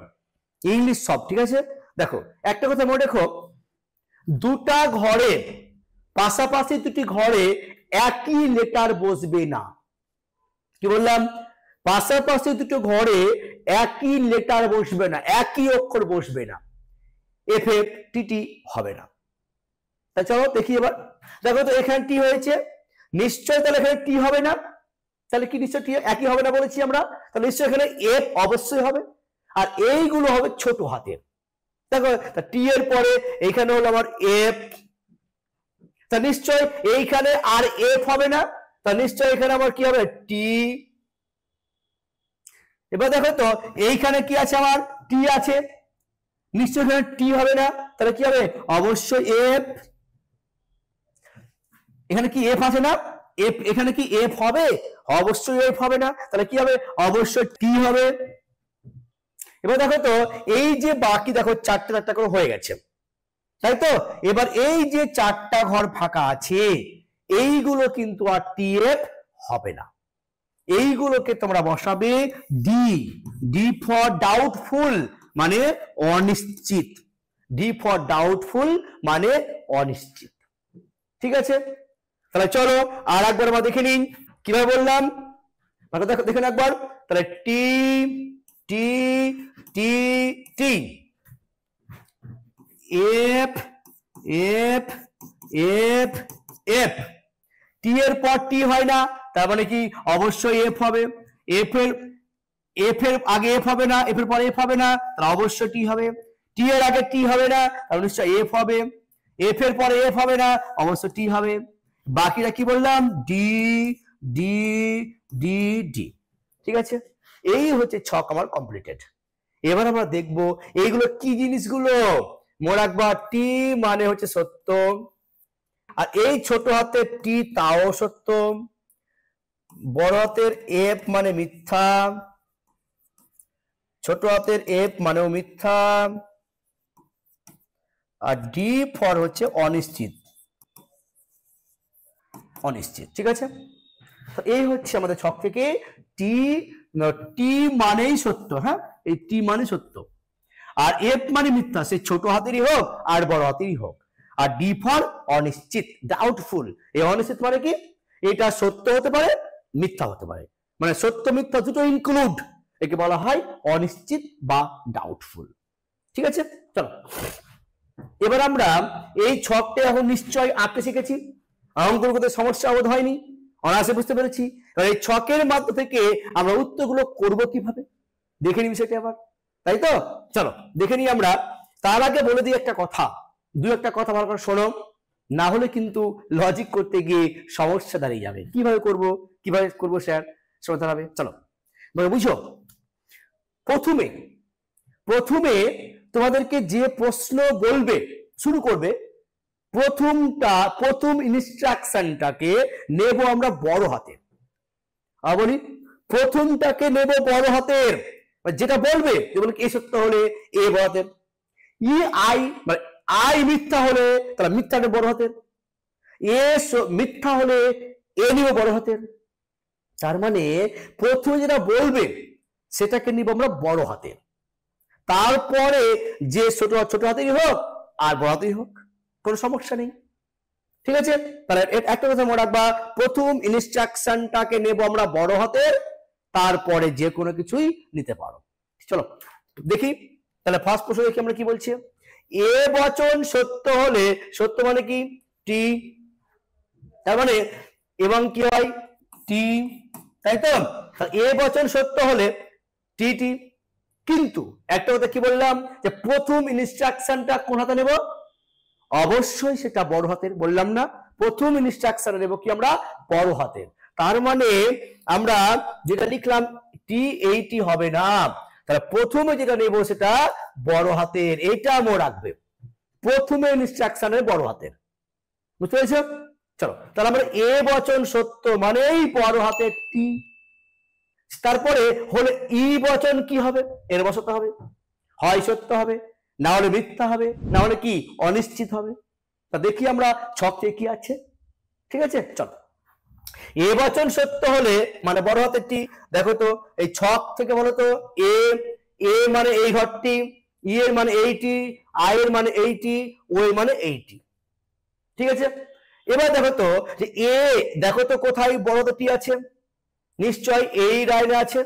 ইংলিশ সব। ঠিক আছে, দেখো একটা কথা মনে রেখো, দুটা ঘরে পাশাপাশি দুটি ঘরে একই লেটার বসবে না। কি বললাম, পাশাপাশি দুটো ঘরে একই লেটার বসবে না, একই অক্ষর বসবে না, এফ এফ টি টি হবে না। তা চলো দেখি এবার। দেখো তো এখানে টি হয়েছে, নিশ্চয় তাহলে এখানে টি হবে না, তাহলে কি নিশ্চয় টি একই হবে না বলেছি আমরা, তাহলে নিশ্চয় এখানে এফ অবশ্যই হবে, আর এইগুলো হবে ছোট হাতের। দেখো টি এর পরে এইখানে হলো আমার এফ, তা নিশ্চয় এইখানে আর এফ হবে না, তা নিশ্চয় এখানে আমার কি হবে টি। এবার দেখো তো এইখানে কি আছে, আমার টি আছে, নিশ্চয় এখানে টি হবে না, তাহলে কি হবে অবশ্যই এফ। এখানে কি এফ আছে না, এফ, এখানে কি এফ হবে, অবশ্যই এফ হবে না, তাহলে কি হবে অবশ্যই টি হবে। এবার দেখো তো এই যে বাকি দেখো চারটা চারটা করে হয়ে গেছে, তাই তো। এবার এই যে চারটা ঘর ফাঁকা আছে এইগুলো কিন্তু আর টি এফ হবে না, এইগুলোকে তোমরা বসাবে ডি। ডি ফর ডাউটফুল মানে অনিশ্চিত, ডি ফর ডাউটফুল মানে অনিশ্চিত। ঠিক আছে, তাহলে চলো আর একবার আমরা দেখে নিন কিভাবে বললাম। দেখো দেখেন একবার, তাহলে টি T T T, F F F F. টি এর পর টি হয় না, তার মানে কি অবশ্যই এফ হবে। এফ এর আগে এফ হবে না, এফ এর পরে এফ হবে না, তাহলে অবশ্যই টি হবে। টি এর আগে টি হবে না, তাহলে নিশ্চয়ই এফ হবে। এফ এর পরে এফ হবে না, অবশ্যই টি হবে। বাকিটা কি বললাম, ডি ডি ডি ডি। ঠিক আছে, এই হচ্ছে ছক আমার কমপ্লিটেড। এবার আমরা দেখবো এইগুলো কি জিনিসগুলো। মনে রাখবা টি মানে হচ্ছে সত্য, আর এই ছোট হাতের টি তাও সত্য, বড় হাতের এফ মানে মিথ্যা, ছোট হাতের এফ মানেও মিথ্যা, আর ডি ফর হচ্ছে অনিশ্চিত, অনিশ্চিত। ঠিক আছে, তো এই হচ্ছে আমাদের ছক থেকে টি, টি মানেই সত্য। হ্যাঁ, এই টি মানে সত্য, আর এফ মানে মিথ্যা, সে ছোট হাতেরই হোক আর বড় হাতেরই হোক, আর ডি ফর অনিশ্চিত, ডাউটফুল। এই অনিশ্চিত মানে কি, এটা সত্য হতে পারে মিথ্যা হতে পারে, মানে সত্য মিথ্যা দুটো ইনক্লুড, একে বলা হয় অনিশ্চিত বা ডাউটফুল। ঠিক আছে, চলো এবার আমরা এই ছকটা এখন নিশ্চয় আঁকতে শিখেছি। অঙ্কন করতে সমস্যা বোধ হয়নি, অনায়াসে বুঝতে পেরেছি। এবার এই ছকের মাধ্যম থেকে আমরা উত্তরগুলো করব কিভাবে দেখে নিই বিষয়টা আবার, তাই তো? চলো দেখে নিই আমরা। তার আগে বলে দিই একটা কথা, দু একটা কথা ভালো করে শোনো, না হলে কিন্তু লজিক করতে গিয়ে সমস্যা দাঁড়িয়ে যাবে। কিভাবে করব স্যার, শোনাতে হবে। চলো বুঝো। প্রথমে তোমাদেরকে যে প্রশ্ন বলবে, শুরু করবে, প্রথম ইনস্ট্রাকশনটাকে নেব আমরা বড় হাতের। বলি প্রথমটাকে নেব বড় হাতের, যেটা বলবে এ সত্য হলে এ বড় হাতের, আই মানে আই মিথ্যা হলে তাহলে মিথ্যাটা বড় হাতের, এ মিথ্যা হলে এ নিব বড় হাতের। তার মানে প্রথমে যেটা বলবে সেটাকে নিব আমরা বড় হাতের, তারপরে যে ছোট হাতেরই হোক আর বড় হাতেরই হোক, কোনো সমস্যা নেই। ঠিক আছে? তাহলে একটা কথা মনে রাখবা, প্রথম ইনস্ট্রাকশনটাকে নেব আমরা বড় হাতের, তারপরে যে কোনো কিছুই নিতে পারো। চলো দেখি। তাহলে ফার্স্ট প্রশ্ন দেখি আমরা কি বলছি। এ বচন সত্য হলে, সত্য মানে কি টি, তার মানে এবং কি হয় টি, তাই তো? এ বচন সত্য হলে টি টি। কিন্তু একটা কথা কি বললাম, যে প্রথম ইনস্ট্রাকশনটা কোন হাতে নেব? অবশ্যই সেটা বড় হাতের, বললাম না? প্রথম ইনস্ট্রাকশন নেব কি আমরা বড় হাতের। তার মানে আমরা যেটা লিখলাম টি, এই টি হবে না, তাহলে প্রথমে যেটা নেব সেটা বড় হাতের, এটা মনে রাখবে। প্রথমে ইনস্ট্রাকশনের বড় হাতের, বুঝতে পেরেছো? চলো তাহলে আমরা এ বচন সত্য মানেই বড় হাতের টি। তারপরে হলে ই বচন কি হবে? এর বসতে হবে, হয় সত্য হবে, না হলে মিথ্যা হবে, না হলে কি অনিশ্চিত হবে। তা দেখি আমরা ছকে কি আছে। ঠিক আছে? চলো এ বচন সত্য হলে মানে বড় হাতের টি। দেখো তো এই ছক থেকে বলো তো, এ মানে এই ঘরটি, ই এর মানে এইটি, আই এর মানে এইটি, ও এর মানে এইটি। ঠিক আছে? এবার দেখো তো যে এ, দেখো তো কোথায় বড় হাতের টি আছে? নিশ্চয় এই লাইনে আছে।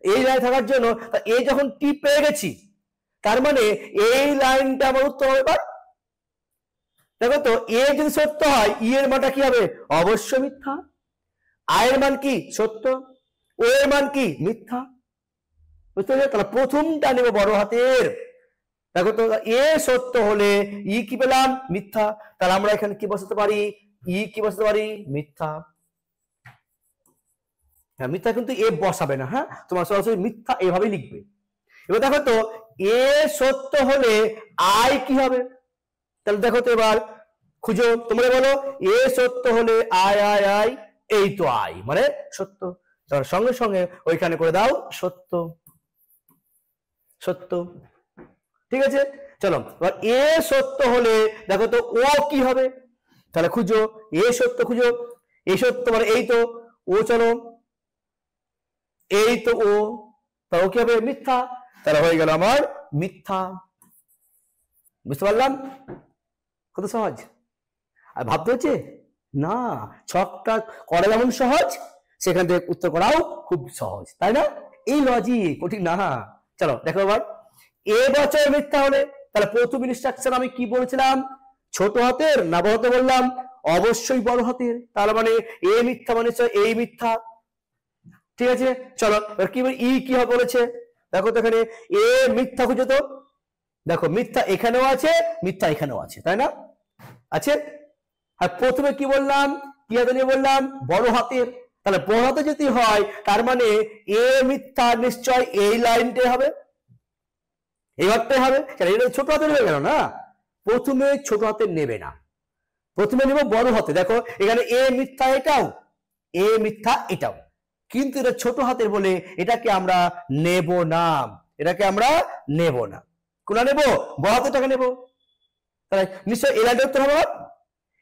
এই লাইনে থাকার জন্য এ যখন টি পেয়ে গেছি, তার মানে এই লাইনটা আমার উত্তর হবে। এবার দেখো তো এ যদি সত্য হয়, ই এর মানটা কি হবে? অবশ্যই মিথ্যা। আই এর মান কি? সত্য। ও এর মান কি? মিথ্যা। বুঝতে পারছো? তাহলে প্রথমটা নেব বড় হাতের। দেখো তো এ সত্য হলে ই কি পেলাম? মিথ্যা। তাহলে আমরা এখানে কি বসাতে পারি? ই কি বসাতে পারি? মিথ্যা। হ্যাঁ, মিথ্যা কিন্তু এ বসাবে না। হ্যাঁ, তোমার সরাসরি মিথ্যা এভাবেই লিখবে। এবার দেখো তো এ সত্য হলে আই কি হবে? তাহলে দেখো তো এবার খুঁজো, তোমরা বলো এ সত্য হলে আই আই আই, এই তো আই মানে সত্য। তাহলে সঙ্গে সঙ্গে ওইখানে করে দাও সত্য, সত্য। ঠিক আছে? চলো এবার এ সত্য হলে দেখো তো ও কি হবে? তাহলে খুঁজো, এ সত্য খুঁজো, এ সত্য মানে এই তো ও, চলো এই তো ও, তাহলে ও কি হবে? মিথ্যা। তাহলে হয়ে গেল আমার মিথ্যা। বুঝতে পারলাম? কত সহজ। আর ভাবতে হচ্ছে না, ছকটা করা যেমন সহজ, সেখান থেকে উত্তর করাও খুব সহজ, তাই না? এই লজিক, কঠিন না। চলো দেখো এবার এ বচন মিথ্যা হলে, তাহলে প্রথম ইনস্ট্রাকশন আমি কি বলেছিলাম? ছোট হাতের না বড় হাতে বললাম? অবশ্যই বড় হাতের। তার মানে এ মিথ্যা মানে এই মিথ্যা। ঠিক আছে? চলো এবার কি ই কি হবে বলেছে, দেখো তো এখানে এ মিথ্যা খুঁজো তো। দেখো মিথ্যা এখানেও আছে, মিথ্যা এখানেও আছে, তাই না? আছে। আর প্রথমে কি বললাম? কি হাতে নিয়ে বললাম? বড় হাতের। তাহলে বড় হাতে যদি হয়, তার মানে এ মিথ্যা নিশ্চয় এই লাইনটাই হবে, এই ঘরটাই হবে। এটা ছোট হাতের হয়ে গেল না? প্রথমে ছোট হাতের নেবে না, প্রথমে নেব বড় হাতে। দেখো এখানে এ মিথ্যা এটাও, এ মিথ্যা এটাও, কিন্তু এটা ছোট হাতের বলে এটাকে আমরা নেব না, এটাকে আমরা নেব না। কোনটা নেব? বড় হাতেরটাকে নেব। তাহলে নিশ্চয় এই লাইনটা উত্তর হবে।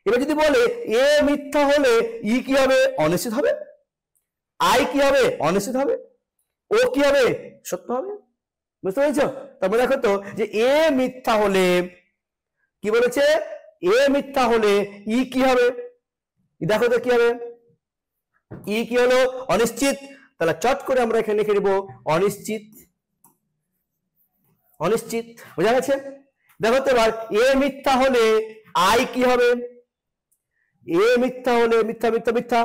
এবার যদি বলে এ মিথ্যা হলে ই কি হবে? অনিশ্চিত হবে। আই কি হবে? অনিশ্চিত হবে। ও কি হবে? সত্য হবে। বুঝতে পেরেছো? তারপরে দেখো তো যে এ মিথ্যা হলে কি বলেছে? এ মিথ্যা হলে ই কি হবে? দেখো তো কি হবে? ই কি হলো? অনিশ্চিত। তাহলে চট করে আমরা এখানে লিখে দেব অনিশ্চিত, অনিশ্চিত। বোঝা গেছে? দেখো তো এবার এ মিথ্যা হলে আই কি হবে? এ মিথ্যা হলে মিথ্যা মিথ্যা মিথ্যা,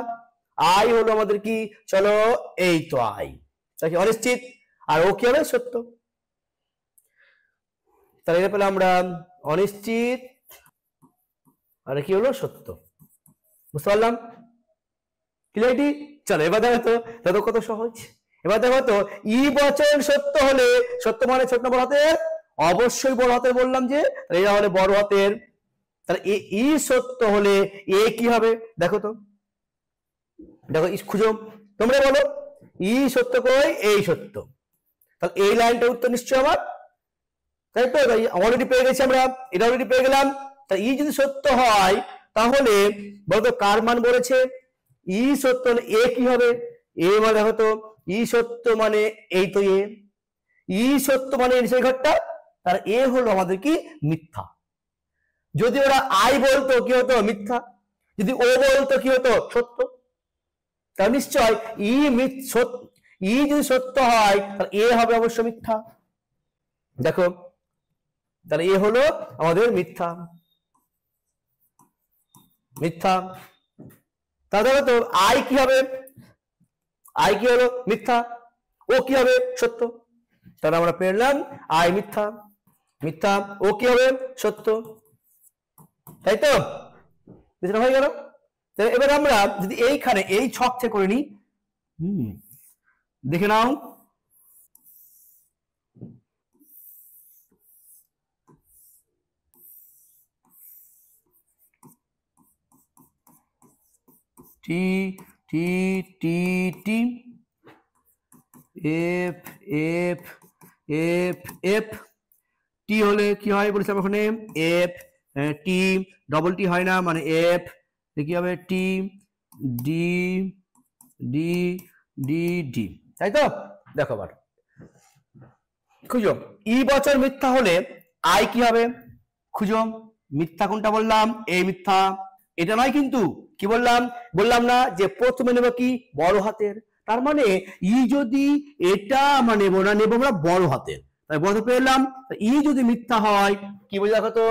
আই হলো আমাদের কি, চলো এই তো আই, তাকে অনিশ্চিত, আর ও কি হবে সত্য। তাহলে এটা পেলাম আমরা অনিশ্চিত আর কি হলো সত্য। বুঝতে পারলাম ক্লিয়ারিটি? চলো এবার দেখো তো, দেখো কত সহজ। এবার দেখো তো ই বচন সত্য হলে, সত্য মানে ছোট না বড় হাতের, অবশ্যই বড় হাতের বললাম যে, এটা হলে বড় হাতের। তাহলে ই সত্য হলে এ কি হবে দেখো তো, দেখো খুঁজো তোমরা বলো, ই সত্য কই, এই সত্য, তাহলে এই লাইনটা উত্তর নিশ্চয় আমার, তাই তো? অলরেডি পেয়ে গেছি আমরা, এটা অলরেডি পেয়ে গেলাম। তা ই যদি সত্য হয় তাহলে বলতো কার মান বলেছে, ই সত্য হলে এ কি হবে, এ মানে দেখো তো ই সত্য মানে এই তো এ, ই সত্য মানে নিচের ঘরটা, তার এ হলো আমাদের কি মিথ্যা। যদি ওরা আই বলতো কি হতো মিথ্যা, যদি ও বলতো কি হতো সত্য। তার নিশ্চয় ই যদি সত্য হয় তাহলে এ হবে অবশ্য মিথ্যা। দেখো তাহলে এ হলো আমাদের মিথ্যা, মিথ্যা। তাহলে তো আই কি হবে, আই কি হলো মিথ্যা, ও কি হবে সত্য, তাহলে আমরা পেলাম আই মিথ্যা, মিথ্যা, ও কি হবে সত্য, তাই তো? বুঝতে হয়ে গেল? এবার আমরা যদি এইখানে এই ছক থেকে করে নিই, দেখে নাও, T T T T F F F F, T হলে কি হয় বলেছিলাম ওখানে এফ, টি ডবল টি হয় না মানে এফ, কি হবে T D D D D, তাই তো? দেখো আবার খুঁজো, ই বচন মিথ্যা হলে আই কি হবে খুঁজো, মিথ্যা কোনটা বললাম, এই মিথ্যা, এটা নয় কিন্তু, কি বললাম, বললাম না যে প্রথমে নেব কি বড় হাতের, তার মানে ই যদি এটা মানে নেব না, নেব আমরা বড় হাতের, তাই বড় পেলাম। ই যদি মিথ্যা হয় কি বলে দেখো তো,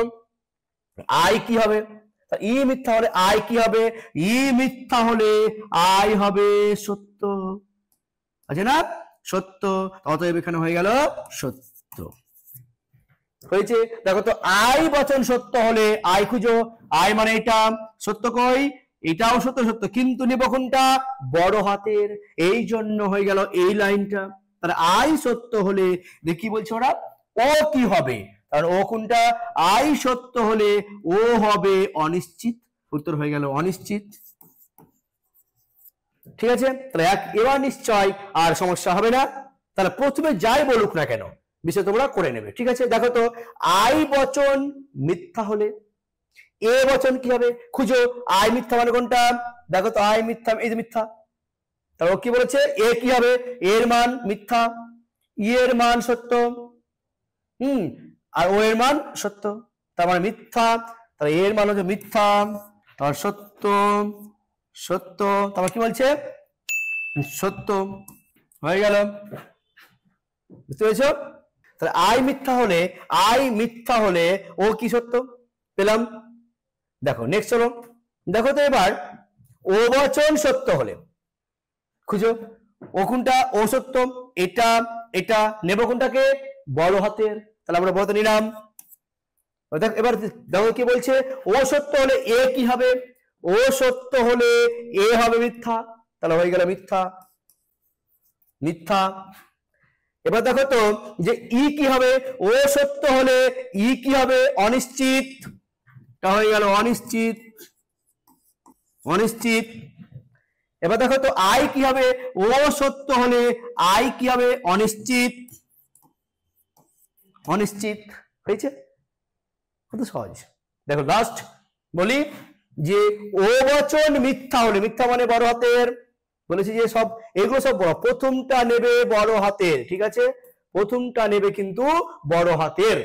আই কি হবে, ই মিথ্যা হলে আই কি হবে, ই মিথ্যা হলে আই হবে সত্য, আছে না সত্য, অতএব এখানে হয়ে গেল সত্য হয়েছে। দেখো তো আই বচন সত্য হলে আই খুঁজো, আই মানে এটা সত্য কই, এটাও সত্য সত্য, কিন্তু নেব কোনটা বড় হাতের, এই জন্য হয়ে গেল এই লাইনটা। তাহলে আই সত্য হলে দেখি বলছে ওরা ও কি হবে, কারণ ও কোনটা, আই সত্য হলে ও হবে অনিশ্চিত, উত্তর হয়ে গেল অনিশ্চিত। ঠিক আছে, তাহলে এবার নিশ্চয় আর সমস্যা হবে না। তাহলে প্রথমে যাই বলুক না কেন বিষয় তোমরা করে নেবে। ঠিক আছে, দেখো তো আই বচন মিথ্যা হলে এ বচন কি হবে খুঁজো, আই মিথ্যা মানে কোনটা, দেখো তো আই মিথ্যা, এই যে মিথ্যা, তাহলে ও কি বলেছে এ কি হবে, এর মান মিথ্যা, ই এর মান সত্য, আর ও এর মান সত্য, তার মানে মিথ্যা, তাহলে এর মান হচ্ছে মিথ্যা, আর সত্য সত্য, তারপর কি বলছে সত্য হয়ে গেল। বুঝতে পেরেছো? তাহলে আই মিথ্যা হলে ও কি সত্য পেলাম। দেখো নেক্সট চলো, দেখো তো এবার ও বচন সত্য হলে খুঁজো, ও কোনটা, ও সত্য, এটা এটা নেব কোনটাকে বড় হাতের, তাহলে আমরা বড় নিলাম। এবার দেখো কি বলছে, ও সত্য হলে এ কি হবে, ও সত্য হলে এ হবে মিথ্যা, তাহলে হয়ে গেল মিথ্যা, মিথ্যা। এবার দেখো তো যে ই কি হবে, ও সত্য হলে ই কি হবে অনিশ্চিত, তা হয়ে গেল অনিশ্চিত, অনিশ্চিত। এবার দেখো তো আই কি হবে, ও সত্য হলে আই কি হবে অনিশ্চিত, অনিশ্চিত হয়েছে, কত সহজ। দেখো লাস্ট বলি যে ও বচন মিথ্যা হলে, মিথ্যা মানে বড় হাতের, বলেছি যে সব এগুলো সব বড়, প্রথমটা নেবে বড় হাতের, ঠিক আছে, প্রথমটা নেবে কিন্তু বড় হাতের।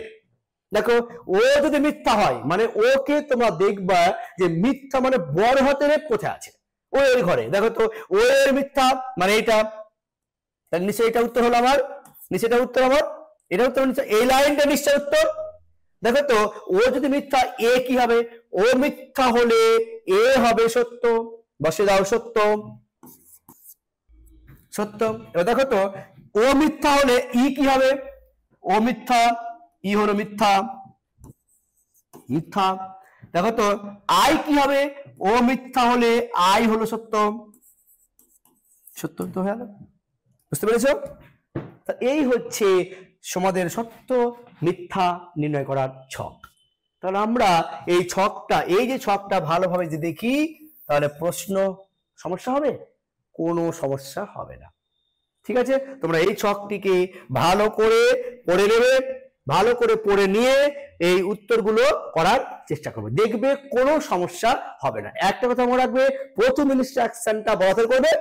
দেখো ও যদি মিথ্যা হয় মানে ওকে তোমরা দেখবা যে মিথ্যা মানে বড় হাতের কোথায় আছে, ও এর ঘরে, দেখো তো ও এর মিথ্যা মানে এটা, নিচে এটা উত্তর হলো আমার, নিচে এটা উত্তর আমার, এটা উত্তর নিচে এই লাইনটা নিশ্চয় উত্তর, দেখো তো ও যদি মিথ্যা এ কি হবে, ও মিথ্যা হলে এ হবে সত্য, বসে দাও সত্য সত্য। এবার দেখো তো ও মিথ্যা হলে ই কি হবে, ও মিথ্যা ই হলো মিথ্যা মিথ্যা। দেখো তো আই কি হবে, ও মিথ্যা হলে আই হলো সত্য সত্য তো হয়ে গেল। বুঝতে পেরেছো? এই হচ্ছে সমাদের সত্য মিথ্যা নির্ণয় করার ছক। তাহলে আমরা এই ছকটা, এই যে ছকটা ভালোভাবে যদি দেখি তাহলে প্রশ্ন সমস্যা হবে, কোনো সমস্যা হবে না। ঠিক আছে, তোমরা এই ছকটিকে ভালো করে পড়ে নেবে, ভালো করে পড়ে নিয়ে এই উত্তরগুলো করার চেষ্টা করবে, দেখবে কোনো সমস্যা হবে না। একটা কথা মনে রাখবে, প্রথম ইনস্ট্রাকশনটা বড় করবে,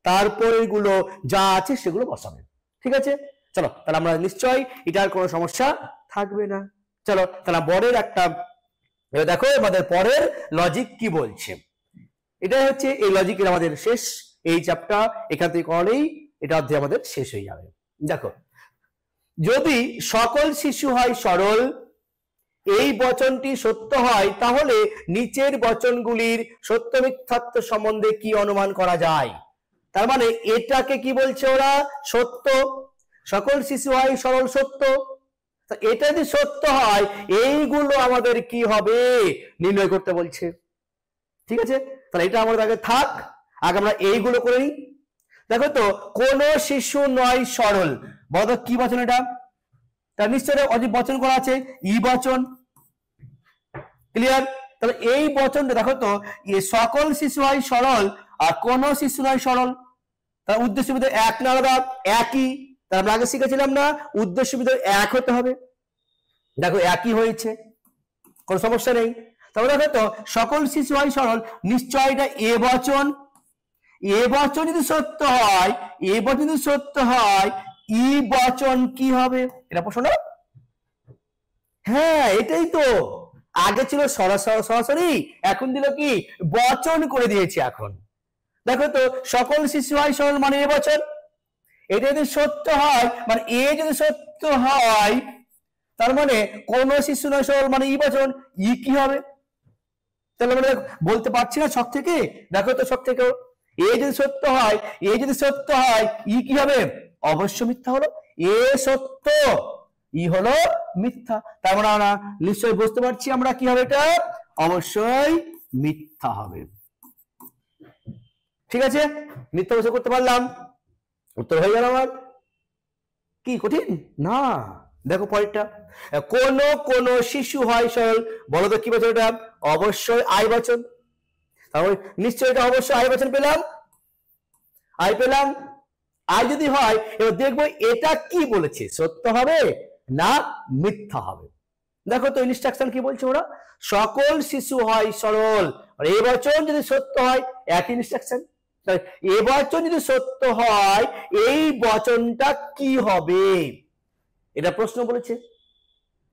তারপরে এগুলো যা আছে সেগুলো বসাবে। ঠিক আছে, চলো তাহলে আমরা নিশ্চয়ই এটার কোনো সমস্যা থাকবে না। চলো তাহলে বরের একটা দেখো আমাদের পরের লজিক কি বলছে। এটাই হচ্ছে এই লজিকের আমাদের শেষ এই চ্যাপ্টার, এখান থেকে করলেই এটা অধ্যায় আমাদের শেষ হয়ে যাবে। দেখো, যদি সকল শিশু হয় সরল, এই বচনটি সত্য হয়, তাহলে নিচের বচনগুলির সত্য মিথ্যাত্ব সম্বন্ধে কি অনুমান করা যায়? তার মানে এটাকে কি বলছে ওরা, সত্য, সকল শিশু হয় সরল সত্য। এটা যদি সত্য হয় এইগুলো আমাদের কি হবে নির্ণয় করতে বলছে। ঠিক আছে, তাহলে এটা আমাদের আগে থাক, আগে আমরা এইগুলো করে নিই। দেখো তো কোন শিশু নয় সরল, বলো তো কি বচন এটা? তার নিশ্চয় অজীব বচন করা আছে, ই বচন। ক্লিয়ার? তাহলে এই বচনটা দেখো তো, সকল শিশু হয় সরল আর কোন শিশু নয় সরল, তার উদ্দেশ্য বিধেয় এক না আলাদা? একই। তার আমরা আগে শিখেছিলাম না, উদ্দেশ্য বিধেয় এক হতে হবে। দেখো একই হয়েছে, কোনো সমস্যা নেই। তাহলে দেখো তো সকল শিশু হয় সরল, নিশ্চয় এটা এ বচন। এ বচন যদি সত্য হয়, এ বচন যদি সত্য হয়, ই বচন কি হবে? এটা প্রশ্ন। হ্যাঁ এটাই তো, আগে ছিল সরাসরি, এখন দিল কি বচন করে দিয়েছে। এখন দেখো তো সকল শিশু হয় সরল মানে এ বচন, এটা যদি সত্য হয় মানে এ যদি সত্য হয়, তার মানে কোন শিশু নয় সরল মানে ই বচন, ই কি হবে? তাহলে আমরা বলতে পারছি না ছক থেকে? দেখো তো ছক থেকেও এ যদি সত্য হয়, এ যদি সত্য হয়, ই কি হবে? অবশ্য মিথ্যা হলো। এ সত্য, ই হলো মিথ্যা। তার মানে আমরা নিশ্চয়ই বুঝতে পারছি আমরা কি হবে, এটা অবশ্যই মিথ্যা হবে। ঠিক আছে, মিথ্যা অবশ্য করতে পারলাম, উত্তর হয়ে গেল আমার। কি কঠিন না? দেখো পরেরটা, কোন কোন শিশু হয় সরল, বলো তো কি বচন এটা? অবশ্যই আই বচন। তাহলে নিশ্চয়ই এটা অবশ্যই আই বচন পেলাম, আই পেলাম। আই যদি হয় এবার দেখবো এটা কি বলেছে, সত্য হবে না মিথ্যা হবে। দেখো তো ইনস্ট্রাকশন কি বলছে ওরা, সকল শিশু হয় সরল, আর এই বচন যদি সত্য হয়, একই ইনস্ট্রাকশন। এ বচন যদি সত্য হয় এই বচনটা কি হবে, এটা প্রশ্ন বলেছে।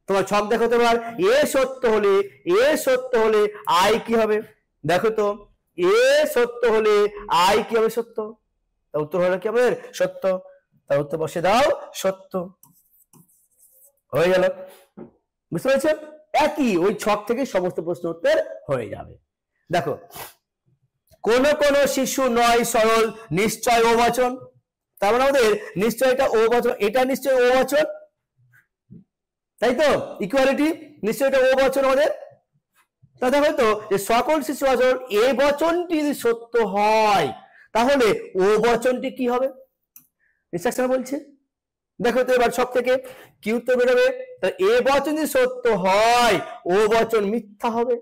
তোমার ছক দেখো, তোমার এ সত্য হলে, এ সত্য হলে আই কি হবে? দেখো তো এ সত্য হলে আই কি হবে? সত্য। তার উত্তর হলো কি আমাদের সত্য, তার উত্তর বসে দাও সত্য, হয়ে গেল। বুঝতে পেরেছেন? একই ওই ছক থেকে সমস্ত প্রশ্ন উত্তর হয়ে যাবে। দেখো, কোন কোন শিশু নয় সরল, নিশ্চয় ও বচন। তার মানে আমাদের নিশ্চয় এটা ও বচন, এটা নিশ্চয় ও বচন, তাই তো? ইকুয়ালিটি, নিশ্চয় এটা ও বচন আমাদের। তা দেখো তো যে সকল শিশু বচন, এ বচনটি যদি সত্য হয় তাহলে ও বচনটি কি হবে? ইনস্ট্রাকশন বলছে। দেখো তো এবার সব থেকে কি উত্তর বেরোবে, এ বচন যদি সত্য হয় ও বচন মিথ্যা হবে।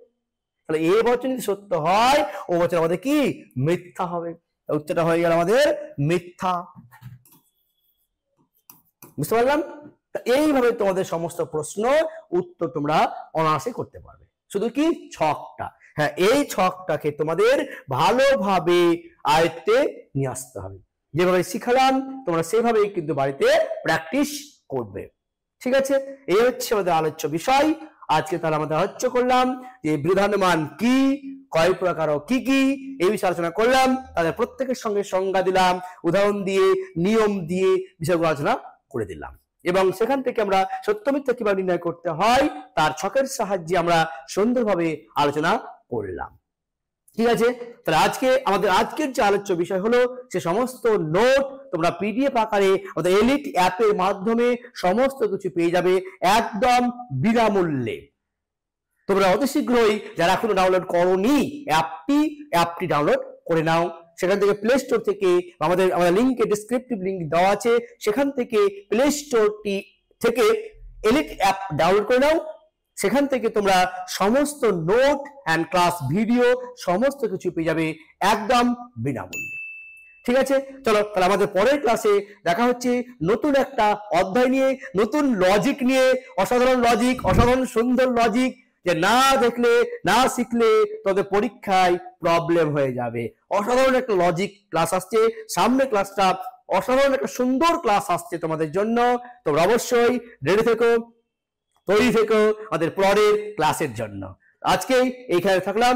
তাহলে এ বচন যদি সত্য হয় ও বচন আমাদের কি মিথ্যা হবে। উত্তরটা হয়ে গেল আমাদের মিথ্যা। বুঝতে পারলাম? এইভাবে তোমাদের সমস্ত প্রশ্ন উত্তর তোমরা অনায়াসে করতে পারবে, শুধু কি ছকটা, হ্যাঁ এই ছকটাকে তোমাদের ভালোভাবে আয়ত্তে নিয়ে আসতে হবে। যেভাবে শিখালাম তোমরা সেভাবেই কিন্তু বাড়িতে প্র্যাকটিস করবে। ঠিক আছে, এই হচ্ছে আমাদের আলোচ্য বিষয়। আজকে তাহলে আমাদের আলোচ্য করলাম যে বৃদ্ধানুমান কি, কয় প্রকার ও কি কি, এই বিষয়ে আলোচনা করলাম। তাদের প্রত্যেকের সঙ্গে সংজ্ঞা দিলাম, উদাহরণ দিয়ে নিয়ম দিয়ে বিষয়গুলো আলোচনা করে দিলাম। এবং সেখান থেকে আমরা সত্য মিথ্যা কিভাবে নির্ণয় করতে হয় তার ছকের সাহায্যে আমরা সুন্দরভাবে আলোচনা করলাম। ঠিক আছে, তাহলে আমাদের আজকের যে আলোচ্য বিষয় হলো সে সমস্ত নোট তোমরা পিডিএফ আকারে আমাদের এলিট অ্যাপের মাধ্যমে সমস্ত কিছু পেয়ে যাবে একদম বিনামূল্যে। তোমরা অতি শীঘ্রই যারা এখনো ডাউনলোড করোনি অ্যাপটি ডাউনলোড করে নাও। সেখান থেকে প্লে স্টোর থেকে আমাদের লিঙ্কে ডেসক্রিপটিভ লিঙ্ক দেওয়া আছে, সেখান থেকে প্লে স্টোরটি থেকে এলিট অ্যাপ ডাউনলোড করে নাও। সেখান থেকে তোমরা সমস্ত নোট অ্যান্ড ক্লাস ভিডিও সমস্ত কিছু পেয়ে যাবে একদম বিনামূল্যে। ঠিক আছে, চলো তাহলে আমাদের পরের ক্লাসে দেখা হচ্ছে নতুন একটা অধ্যায় নিয়ে, নতুন লজিক নিয়ে, অসাধারণ লজিক, অসাধারণ সুন্দর লজিক, যে না দেখলে না শিখলে তোদের পরীক্ষায় প্রবলেম হয়ে যাবে। অসাধারণ একটা লজিক ক্লাস আসছে সামনে, ক্লাসটা অসাধারণ একটা সুন্দর ক্লাস আসছে তোমাদের জন্য। তোমরা অবশ্যই রেডি থেকো, তৈরি থেকো আমাদের পরের ক্লাসের জন্য। আজকে এইখানে থাকলাম,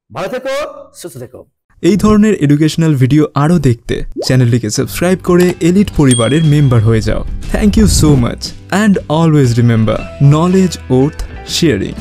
ভালো থেকো, সুস্থ থেকো। এই ধরনের এডুকেশনাল ভিডিও আরও দেখতে চ্যানেলটিকে সাবস্ক্রাইব করে এলিট পরিবারের মেম্বার হয়ে যাও। Thank you so much and always remember, knowledge worth sharing.